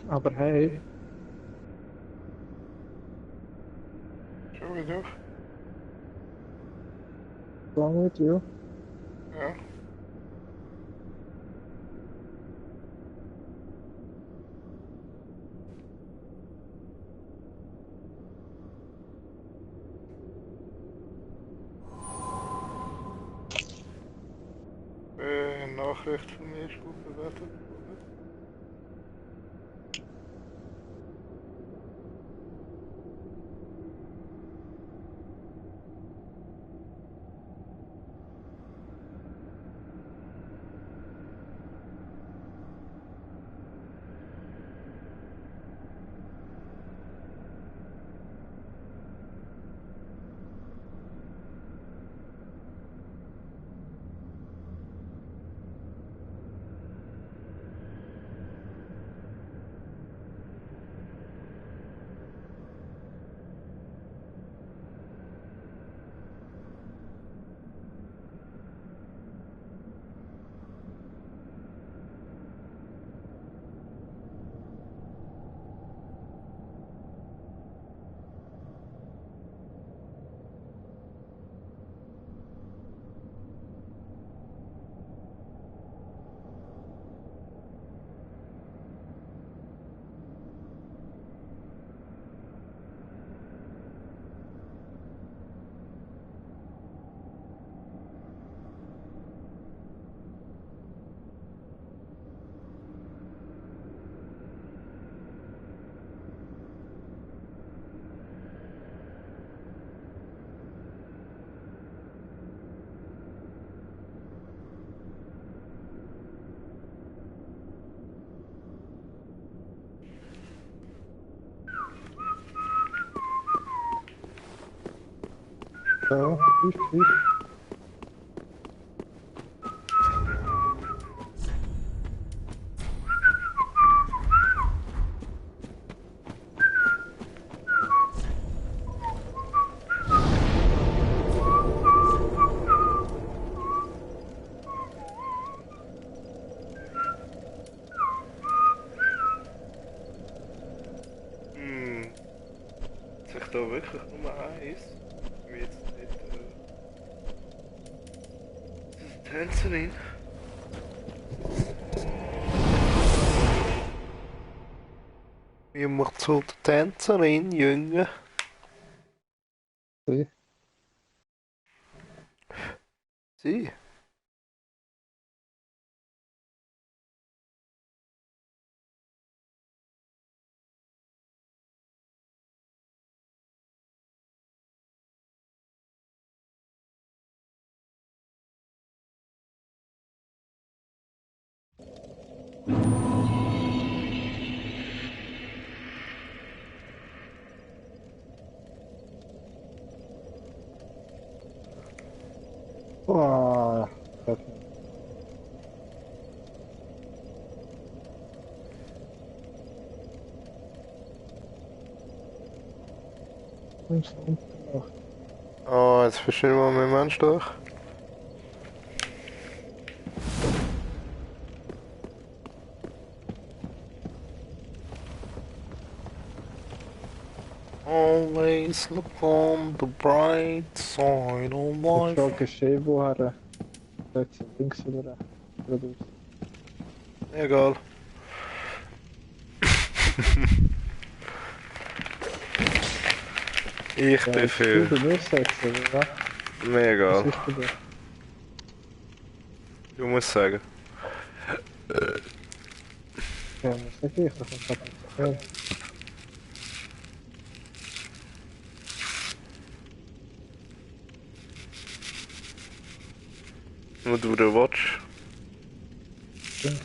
Aber hey, Schon wieder? wrong with you? Ja. Nachricht von mir ist gut bewertet worden. So, ich. Sich da wirklich Nummer 1? Wie jetzt nicht, Tänzerin? Wie macht so die Tänzerin, Junge? Sie. Sie? Oh, das ist gemacht. Oh, jetzt verstehen wir meinen Mensch durch. Always look on the bright side of Die life. Frage ist eh, woher jetzt links oder rechts? Egal. Ich befehl. Du mir setzen, oder was? Mir egal. Was ist bei dir? Du musst sagen. Ja, was sag ich? Das kommt grad nicht so her. Nur du den watch. Stimmt.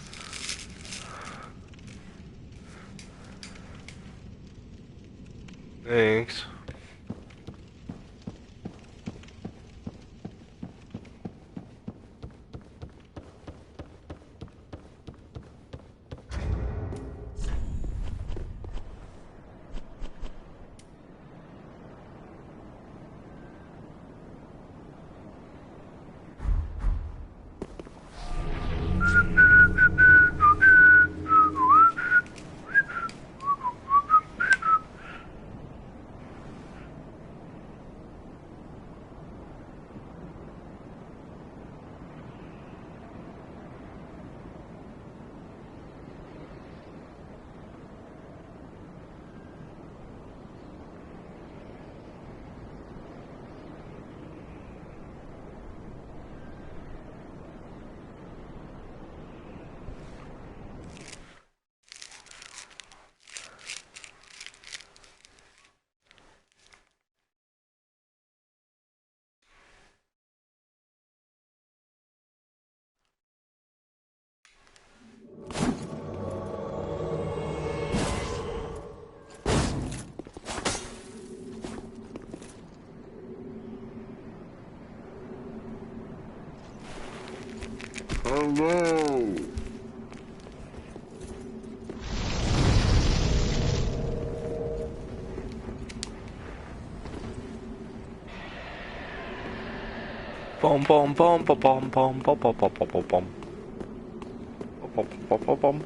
Nix. Hello. Bom bom bom bom bom bom bom bom bom bom bom bom bom bom bom bom.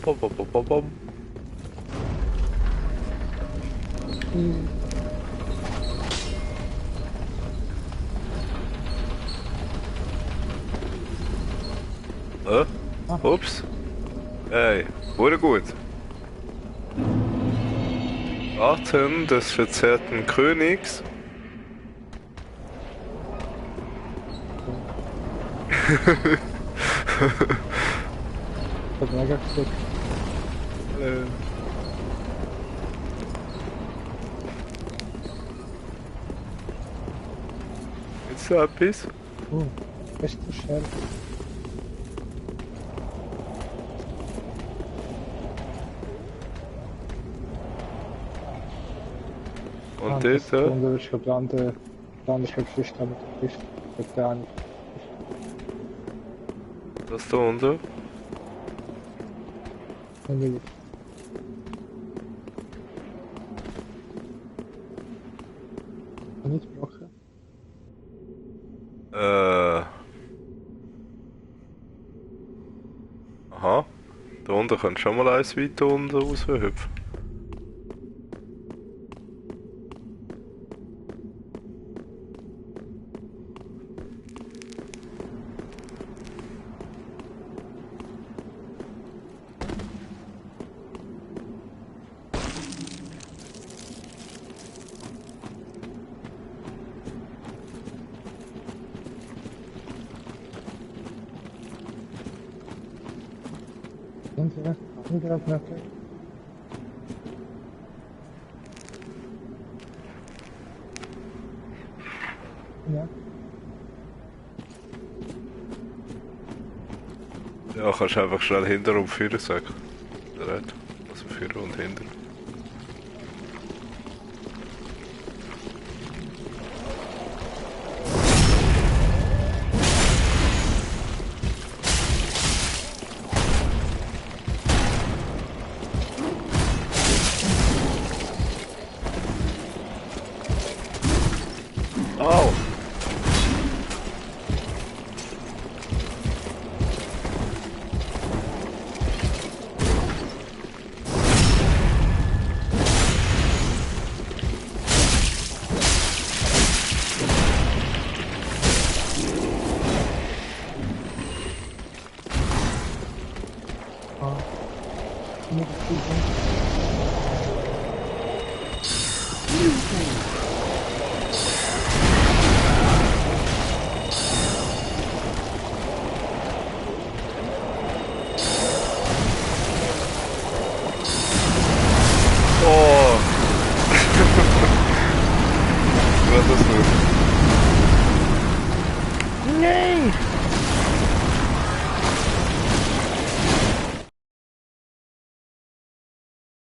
Bom bom bom bom bom. Ups. Hey, wurde gut. Atem des verzerrten Königs. Hat mega geflickt. Jetzt so etwas? Bist du schnell? Und Das dort? Kunde ist geplant, ist Geschichte, aber du bist gar nicht. Das da unten? Familie. Kann ich blocken? Aha. Da unten könnte schon mal eins weiter unten raushüpfen. Sind wir auf Möglichkeit? Ja. Ja, kannst du einfach schnell hinter und führen sagen. Der Red. Also führen und hinter. Oh! Oh! Was ist das? Nein!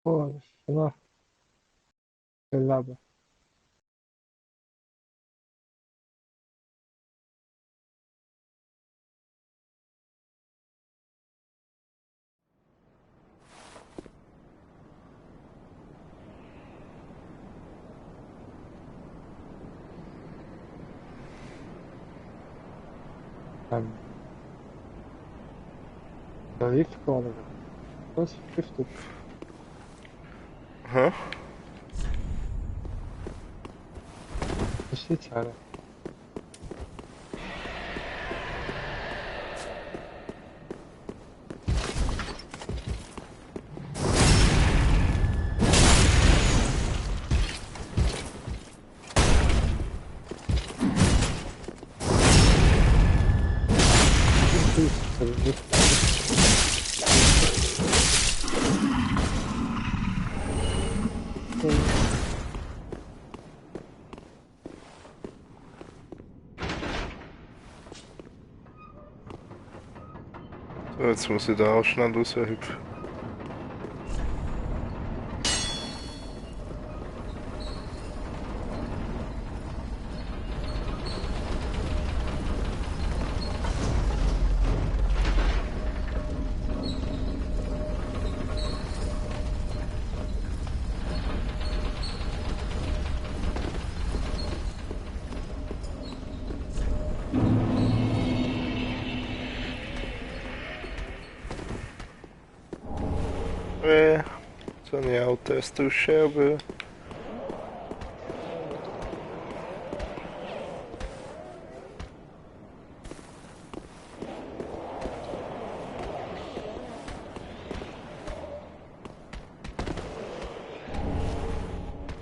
Oh, das ist immer Gelaber. Der Lift gerade. Was? Vergiftet. Hä? Was ist die Zeile? So, jetzt muss ich da auch schnell raushüpfen. Jetzt habe ich auch Test ausscherben.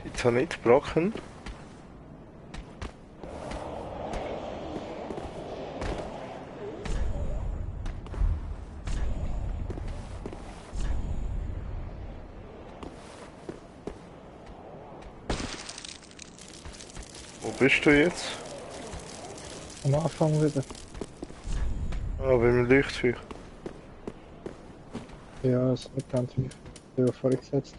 Jetzt habe ich nicht gebrochen. Wo bist du jetzt? Am Anfang wieder. Ah, beim Leuchtfeuer. Ja, das ist nicht ganz wie früher vorgesetzt.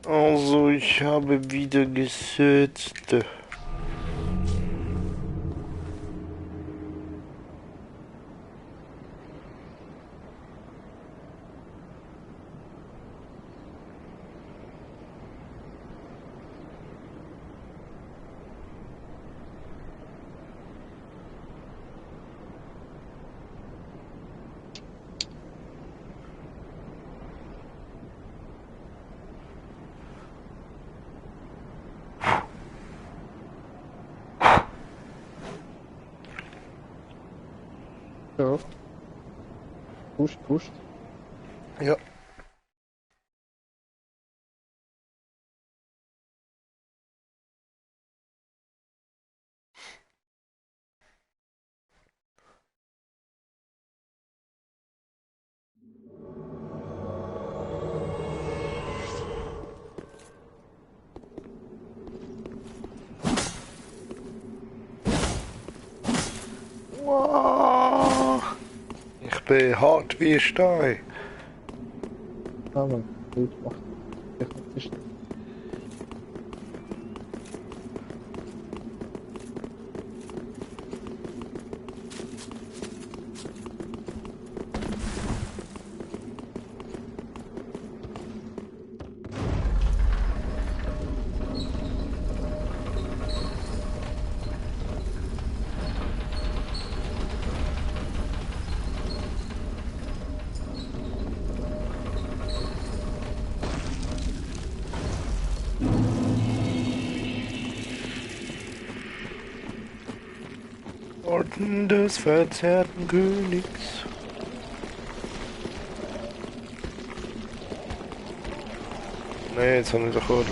Also, ich habe wieder gesetzt. So. Pusht, pusht. Ja. Wow. Ich bin hart wie Stein. Ah, man, gut gemacht. Technisch. Orden des verzerrten Königs. Nee, jetzt habe ich doch gehört.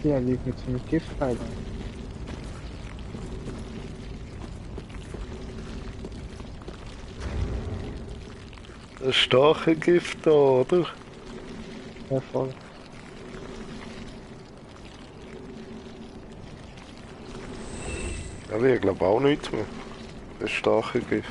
Ja, liegt mit ziemlich Giftteil. Das starke Gift da, oder? Ja, voll. Aber ich glaube auch nichts mehr. Das starke Gift.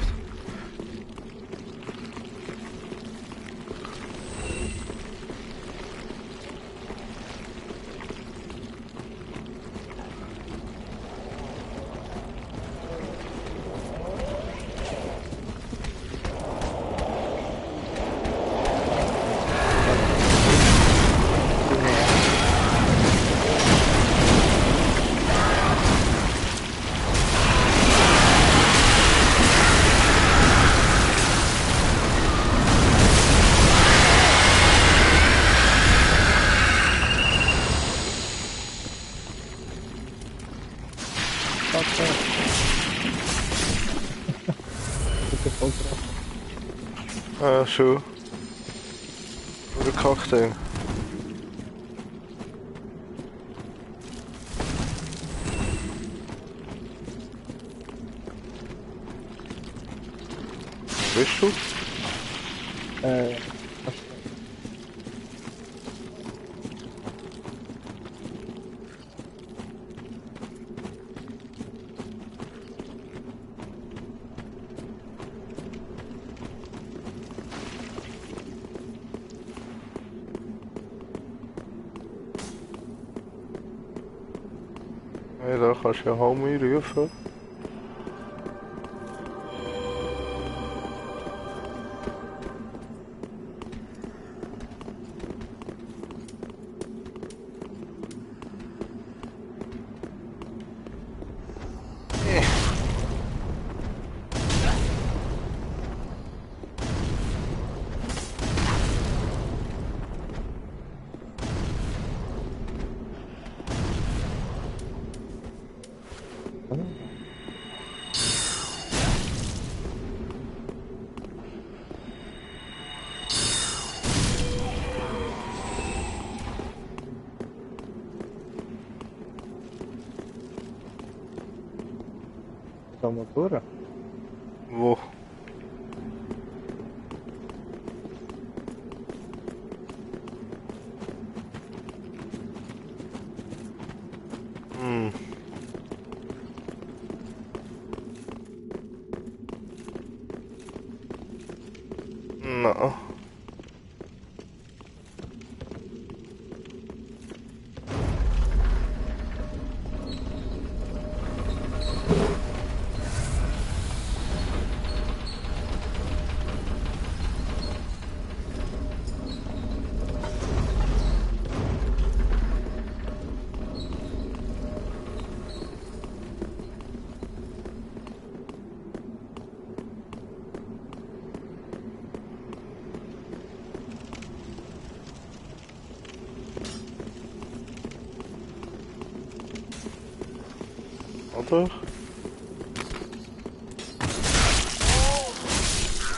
Ah, schon. Oder Cocktail. Wo bist du? Was? Hey, da kannst du ja Homie rufen. Da mal durch. Wo? Hm. Na. Oder?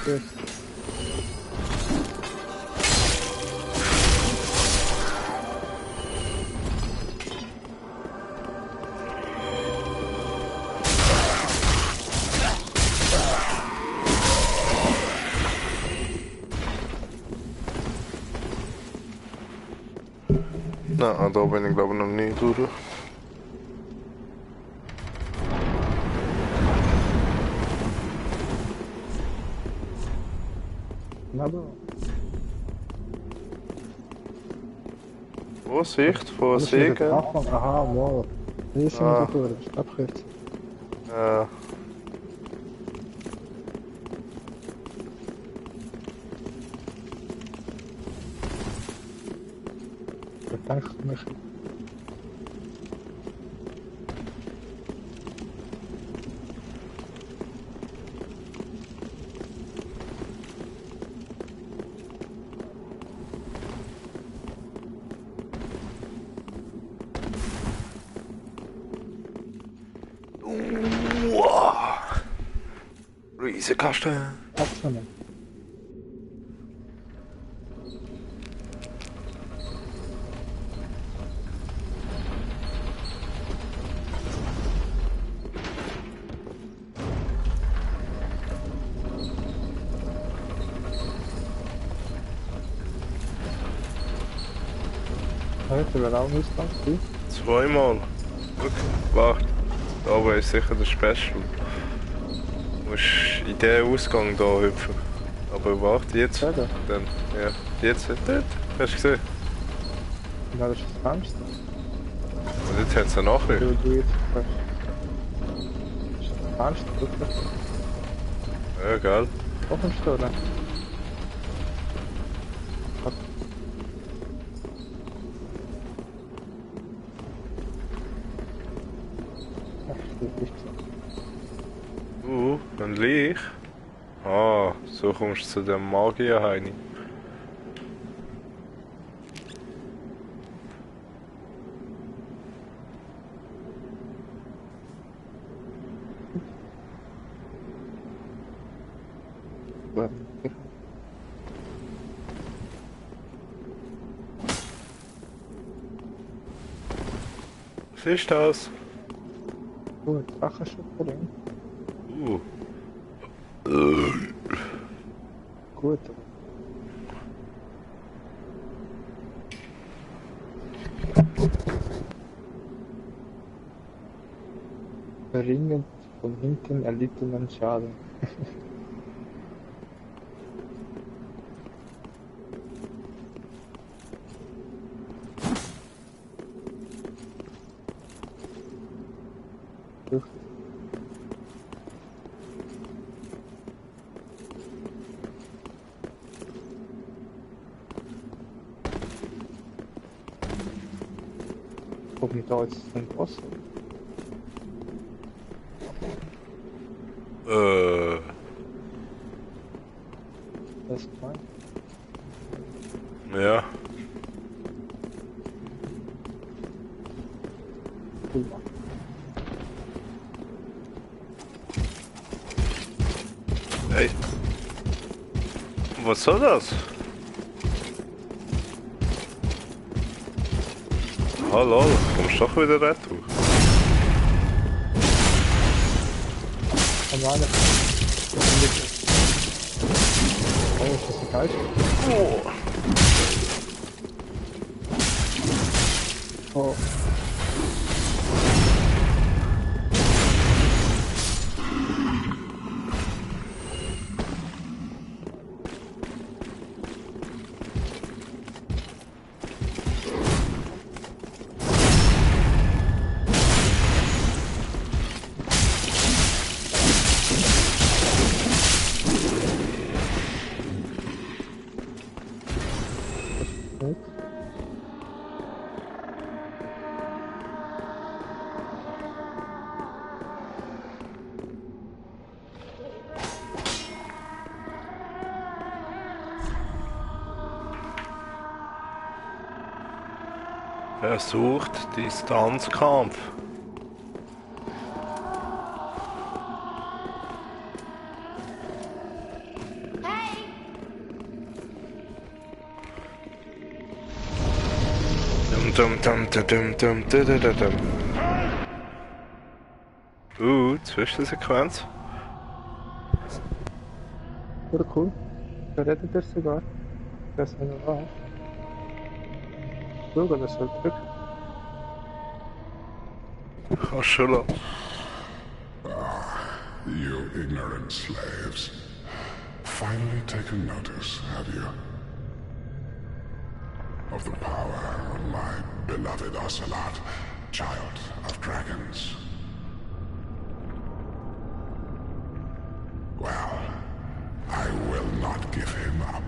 Gut. Na, da bin ich glaube ich noch nie durch. Na da. Wo Sicht von Das ist wieder der Segen? Anfang. Aha, mal. Hier sind wir Ah. da durch. Das ist abkürzen. Ich denke, mich. Wow. Riesenkasten. Abzunehmen. Heute wäre auch ein Ausgang gewesen. Zweimal. Guck, warte. Da oben ist sicher der Special. Du musst in den Ausgang da hüpfen. Aber warte, jetzt. Ja, da. Dann, ja. Jetzt, dort. Hast du gesehen? Ja, das ist das Fenster. Und jetzt hat es eine Nachricht. Du jetzt kannst. Das ist das Fenster, wirklich. Ja, geil. Offen stehen. Ach, das ist so. Ein Licht. Ah, so kommst du zu dem Magier Heini. Gut. Was ist das? Gut, Drachenschupperling. Uh. Gut. Verringert von hinten erlittenen Schaden. Durch. Kommt da jetzt ein Boss? Das ist fein. Ja. Cool. Hey. Was soll das? Hallo, kommst du doch wieder retour? Normale. Oh, ist das ein Geist? Oh. Oh. Gut. Versucht Distanzkampf. Dum dum dum dum dum dum dum dum dum. Zwischensequenz. Oder cool. Da rettet er sogar. Das ist eine Wahl. Sogar, das soll Glück. Oh, schon lang. You ignorant slaves. Finally taken notice, have you? Of the power of my beloved Ocelot, child of dragons. Well, I will not give him up.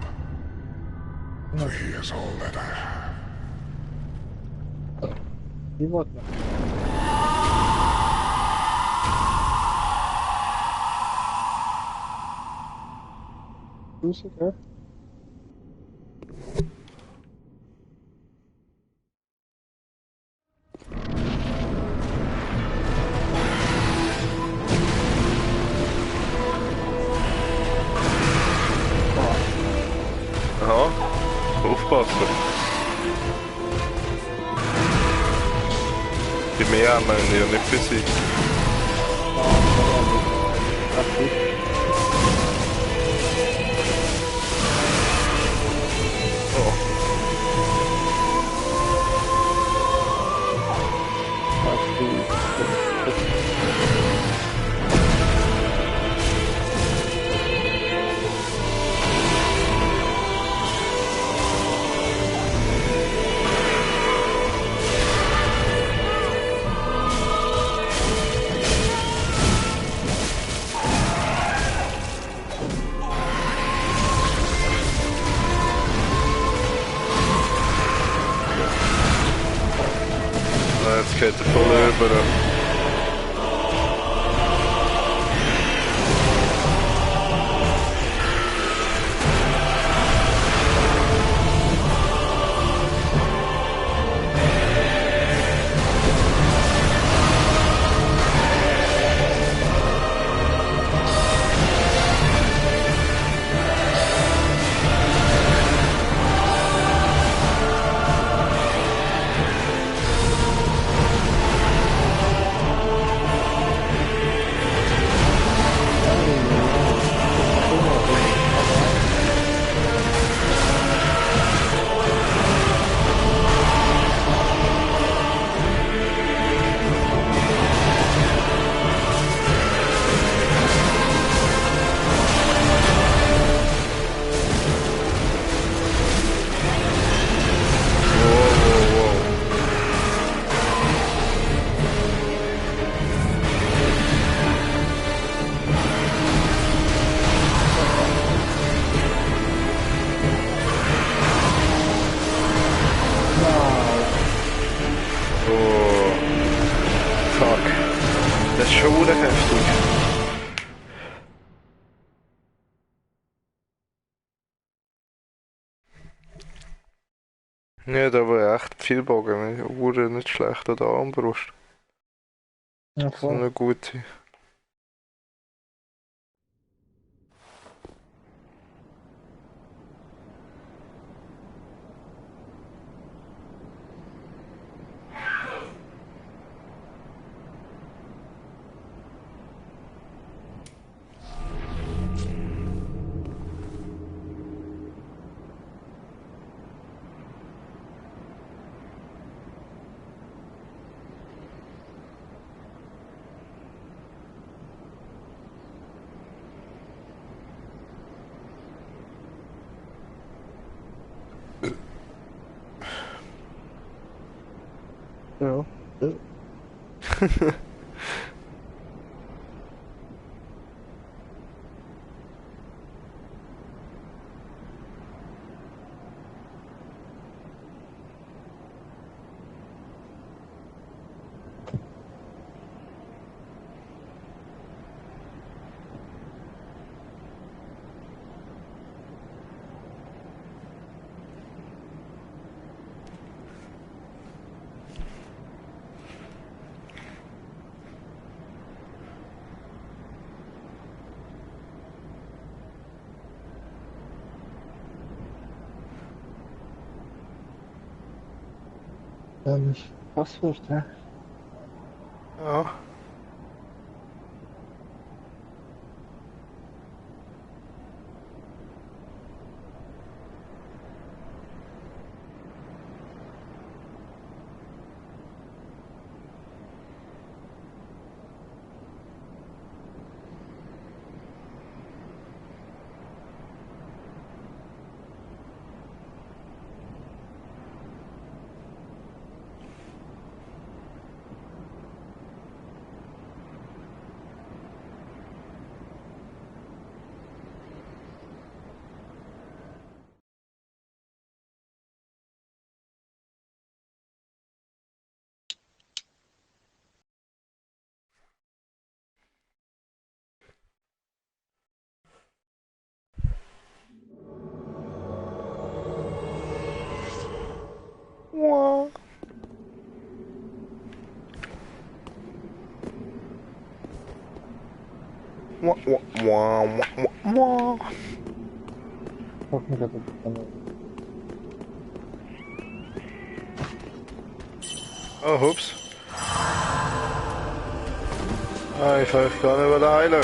For he is all that I have. Die Worte. Grüße, ja? Aha. Aufpassen. Die mehr haben wir ja nicht besiegt. Ach, gut. Oh. Ach, gut. Jetzt geht er voll über. Ja, da war echt viel Bogen, ne? Uhr nicht schlecht oder Armbrust. Ja, So eine gute. Ja. Ja. Passwort, hä? Ja. Wow. Wah, wah, wah, wah, wah, wah. Hoff mir gerade. Oh, hups. Ah, ich fahre gerade über der Heilung.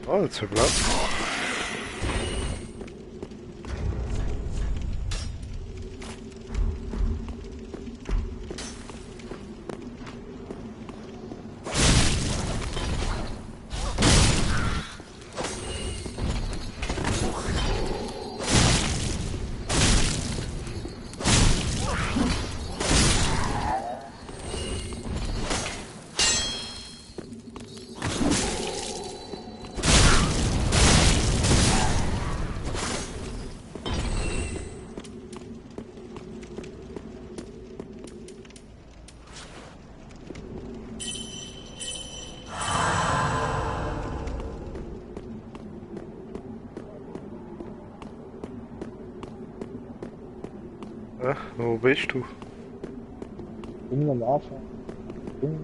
Oh, that's so blood. Ja, wo bist du? Bin am Anfang. Bin.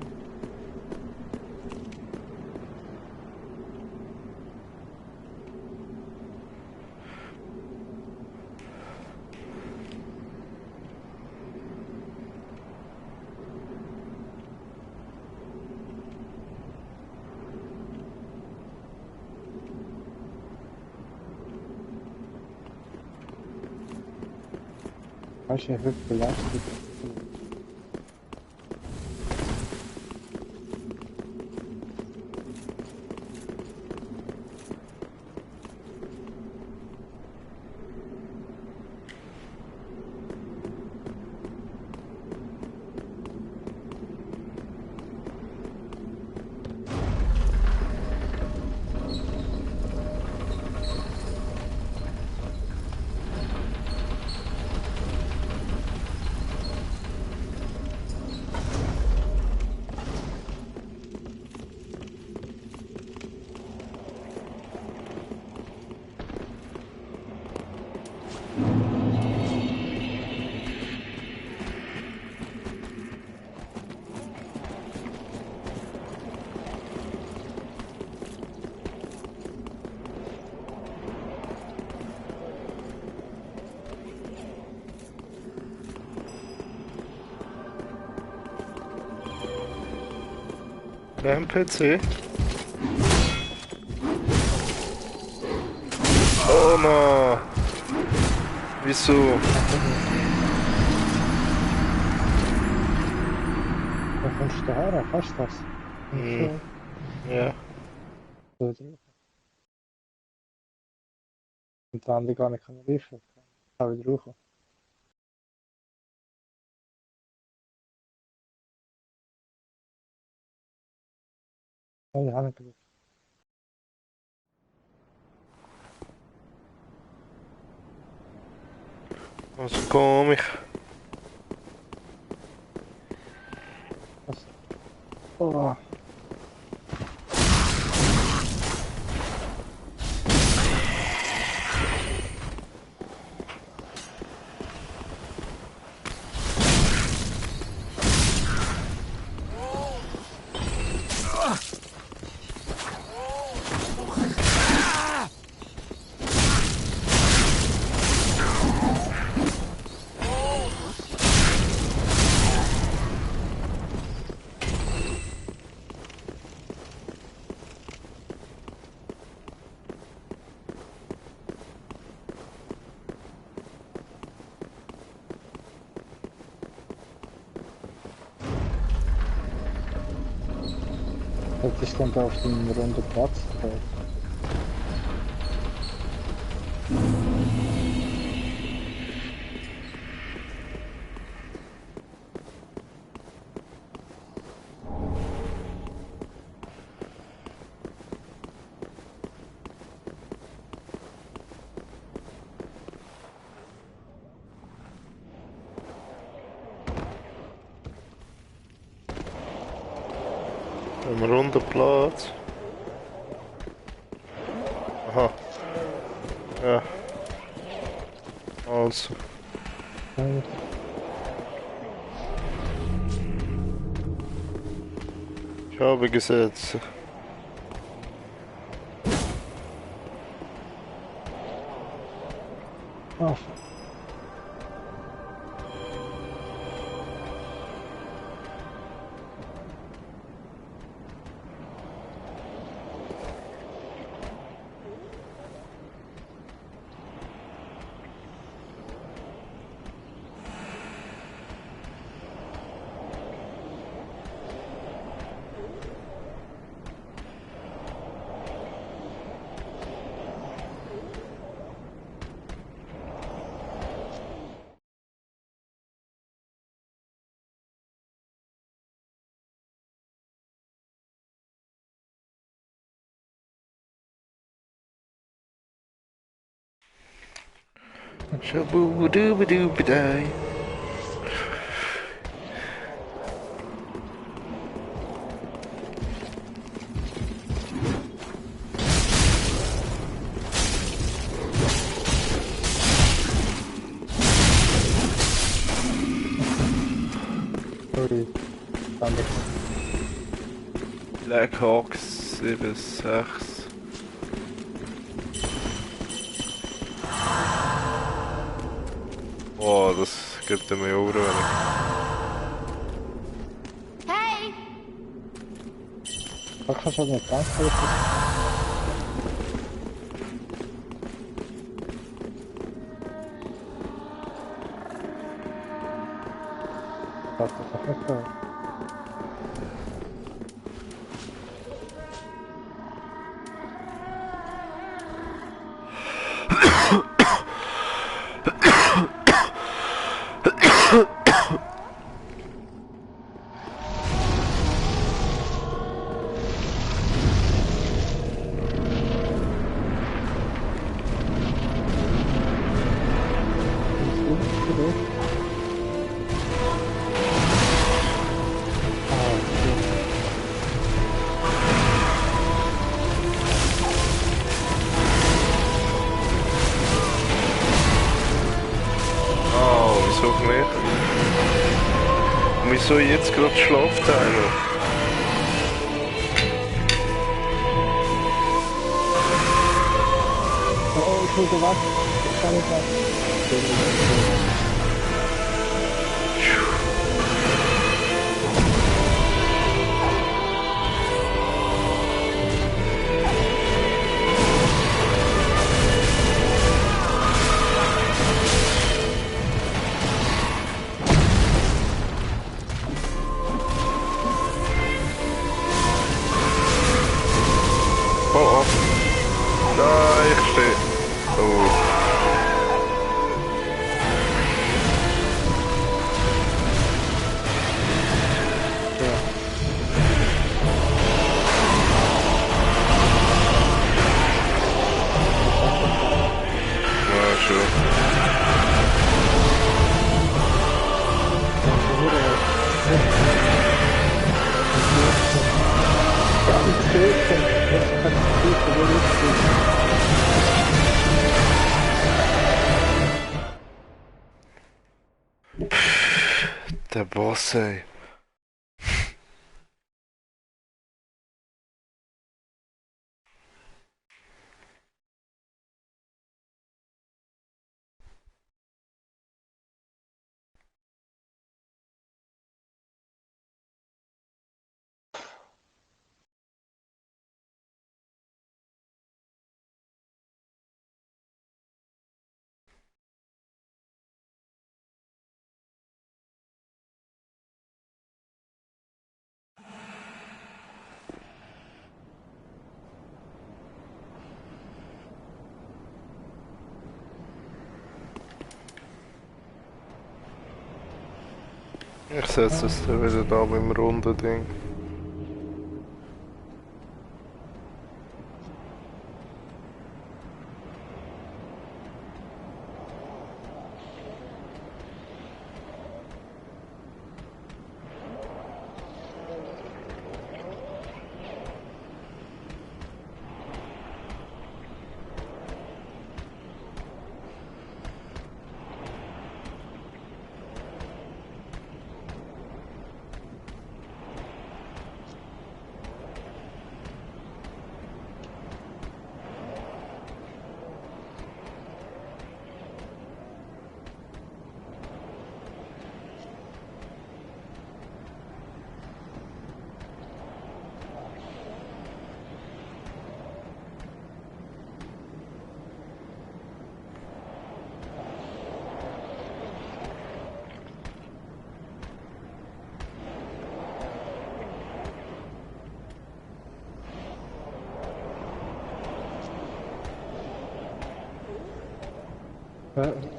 Weißt du, wird belastet. Wer PC? Oh no! Wieso? Wo kommst du her? Kannst du das? Hm. Ja. So drauf. Und dann haben die gar nicht rufen. Ich habe wieder raus. Oh, ich habe nicht gerufen. Also komm ich. Was? Oh. Jetzt ist dann da auf dem runden Platz. Am runden Platz. Aha. Ja. Also. Ich habe gesetzt. Ah, Shaboobadoobadoobadai. sorry. Danke. Black Hawks 7-6. Oh, das gibt mir Ohren, wenn Hey! Was kannst du nicht danken? Das ist doch nicht so. Oh, wieso nicht? Und wieso jetzt gerade schlaft einer? Oh, ich muss was. Ich kann nicht was. Der Boss, ey. Ich setze es dann wieder da beim runden Ding.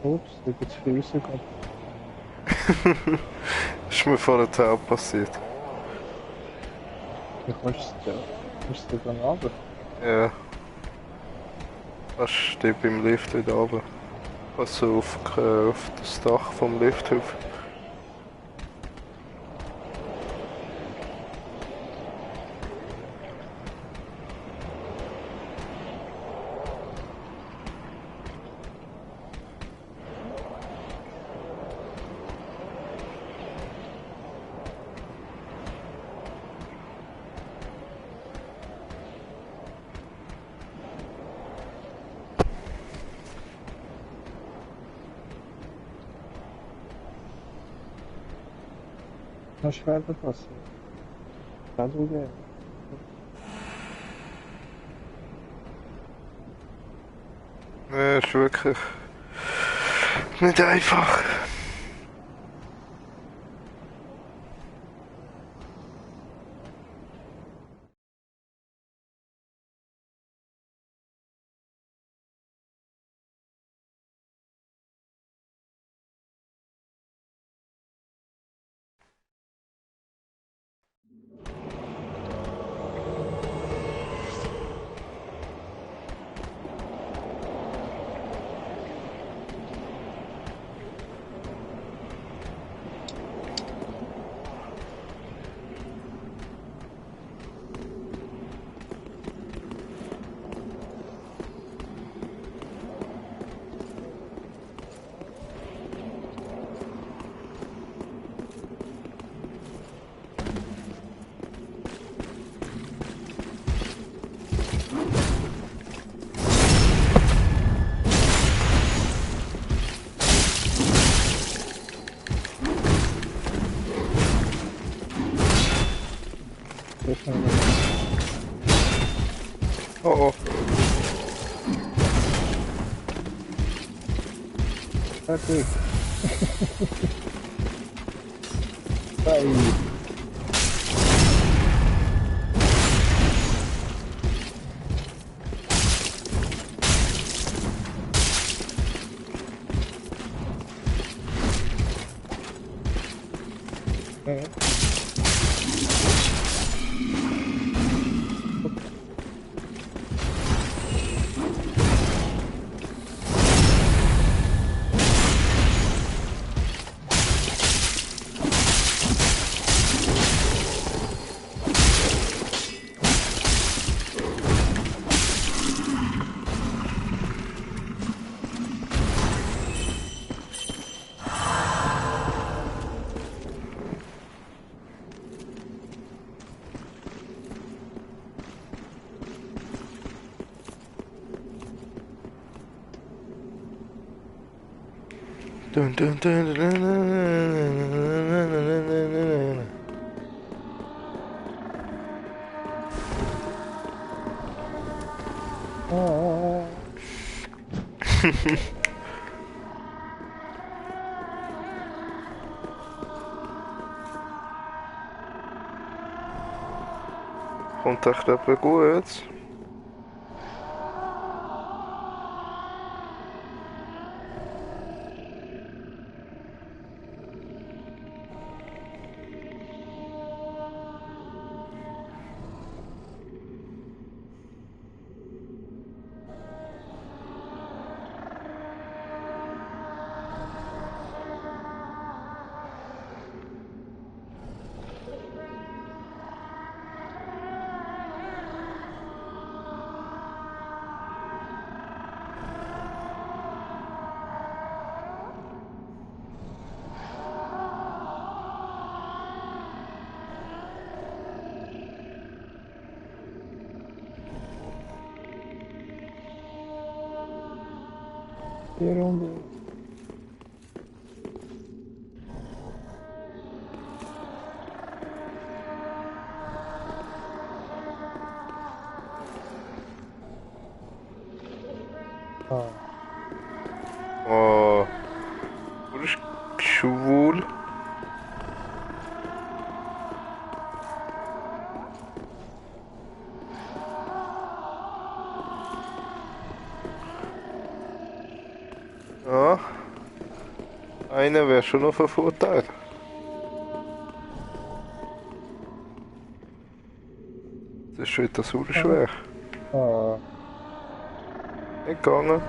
Ups, da gibt's viel rausgekommen. Ist mir vorher auch passiert. Du kommst du dann runter? Ja. Fast steht beim Lift wieder runter. Also auf das Dach vom Lift hüpfen. Was ist weiter passiert? Da drüben. Ja, ist wirklich nicht einfach. Oh oh. Fertig. Bye. Dun, dun, dun, dun, dun, dun. Komt echt even goed. Hieronder. Oh, hoe is schwul? Ja, einer wäre schon noch ein Vorteil. Das ist schon wieder so schwer. Ah, Nicht gegangen.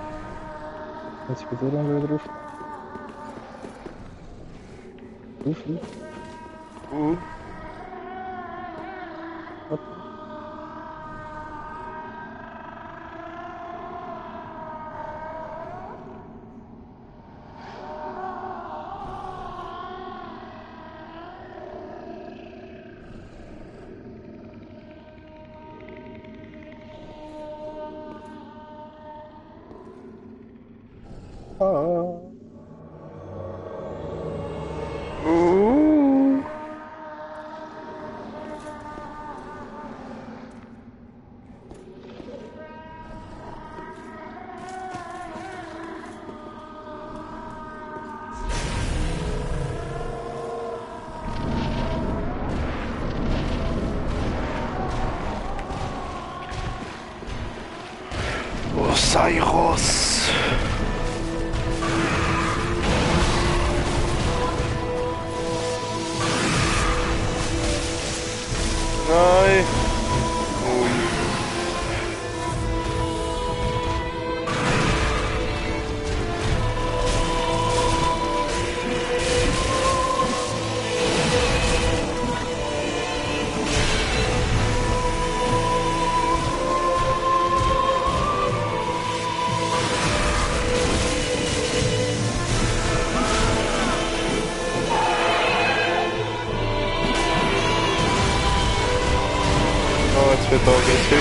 jetzt bei dir wieder drauf. Aufliegen. Ah. Osiris. Nein. Jetzt wird da GT.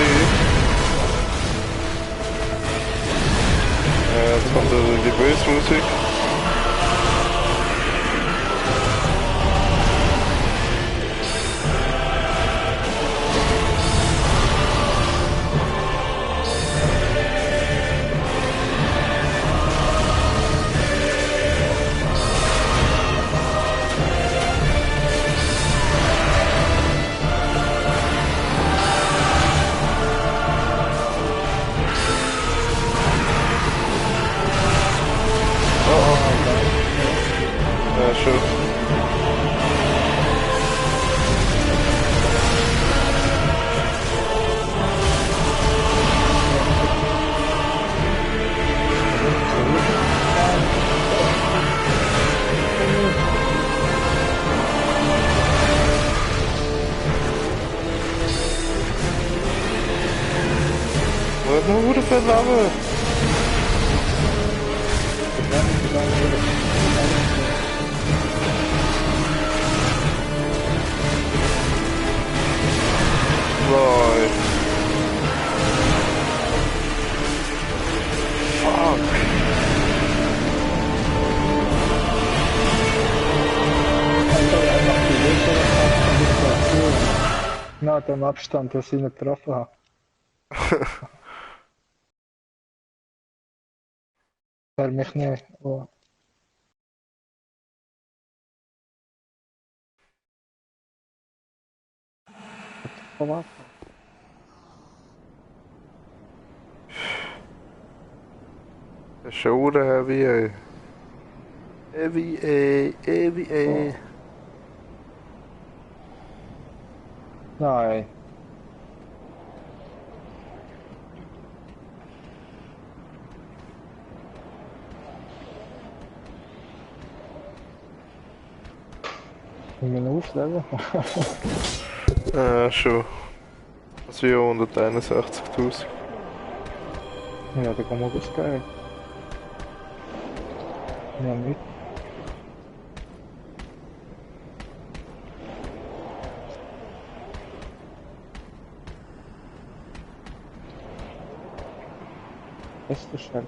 Jetzt kommt also die Böse-Musik. Ja, schön. Wat een goede vet lachen. Boy. Fuck. genau dem Abstand, was ich ihn getroffen habe. Er mich nicht. Oh. Verwarten. Das ist schon heavy, ey. Heavy, ey. Heavy, ey. Nein. Ich muss ihn aufleben. Schon. Also ja, 161.000. Ja, da kann man was geben. Ja, nicht. Beste Stelle.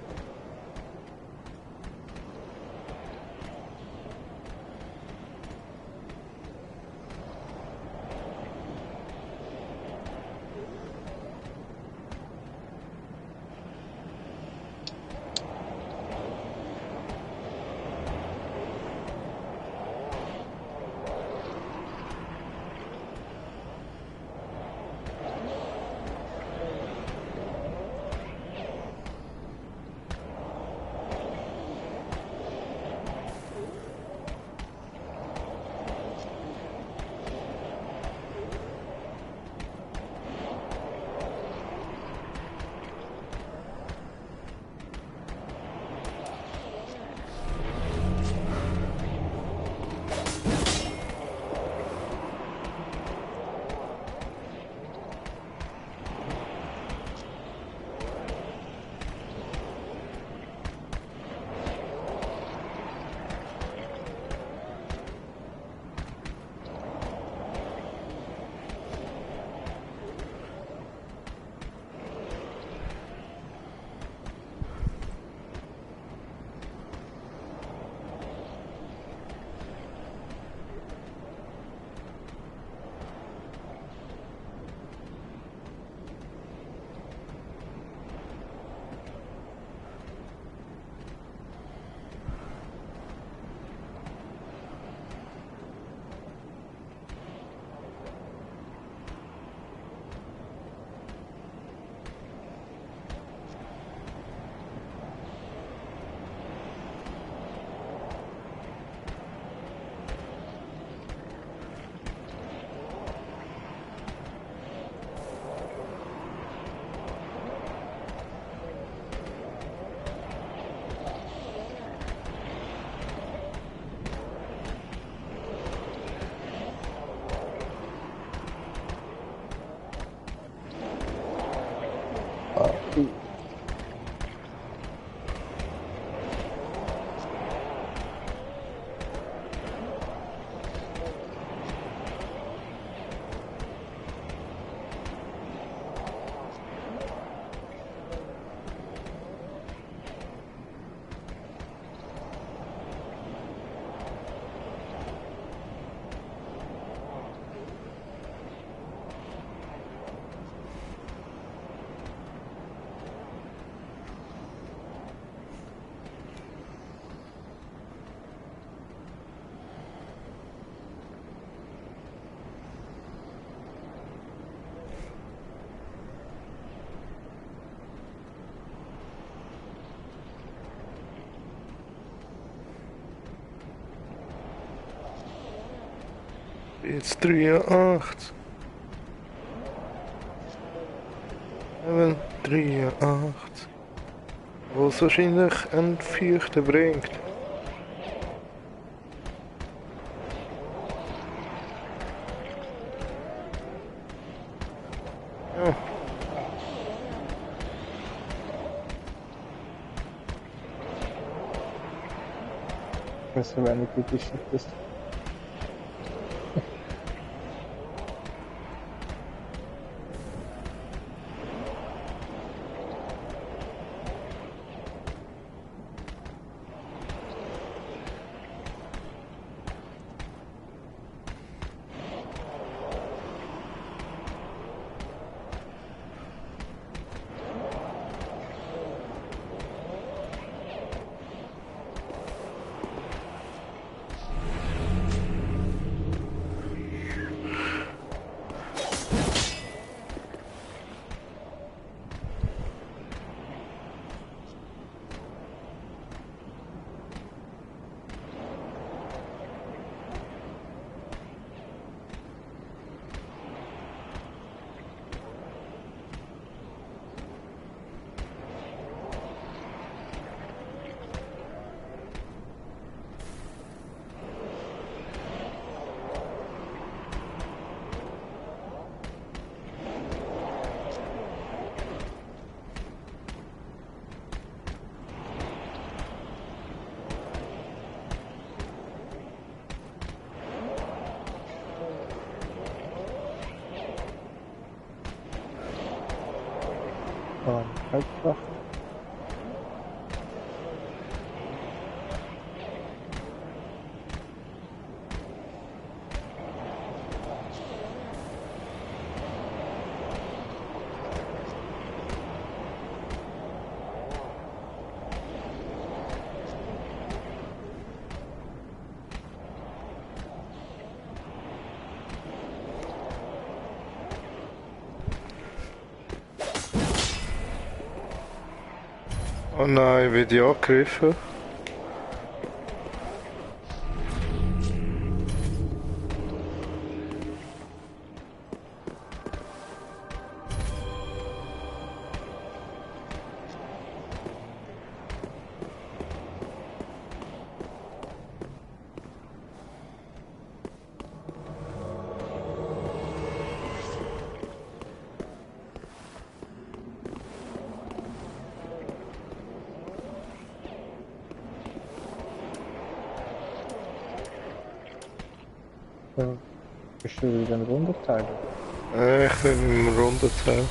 Jetzt 83. 83. Was wahrscheinlich einen Feuchten bringt. Ja. Das wäre eine gute Geschichte. Einfach. Oh nein, wird ich angegriffen? Ja. Bist du wieder im Rundenteil? Ich bin im runden Teil.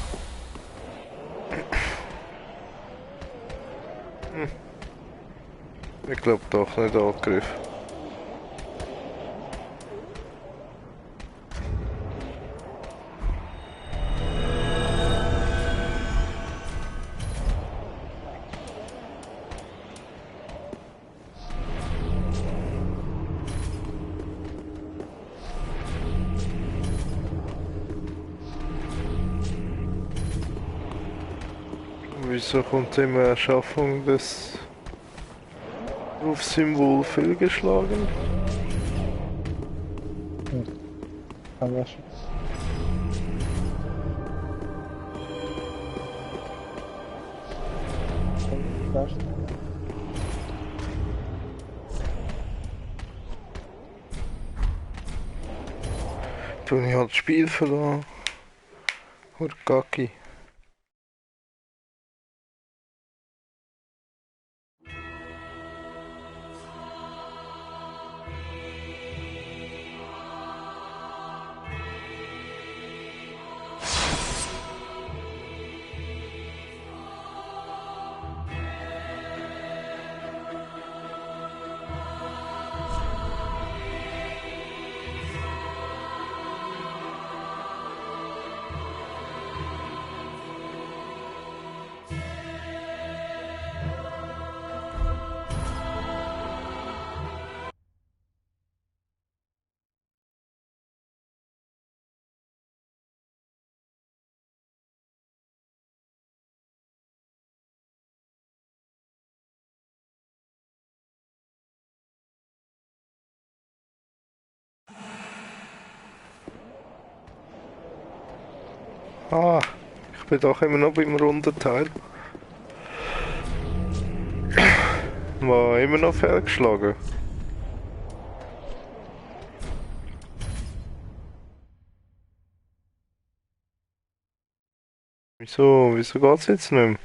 Ich glaube doch nicht angegriffen. Wieso kommt immer Erschaffung des Rufsymbol fehlgeschlagen? Haben wir schon. Fast. Tun ich halt das Spiel verloren. Hurkaki. Ah, ich bin doch immer noch beim runden Teil. War immer noch fehlgeschlagen. Wieso geht's jetzt nicht mehr?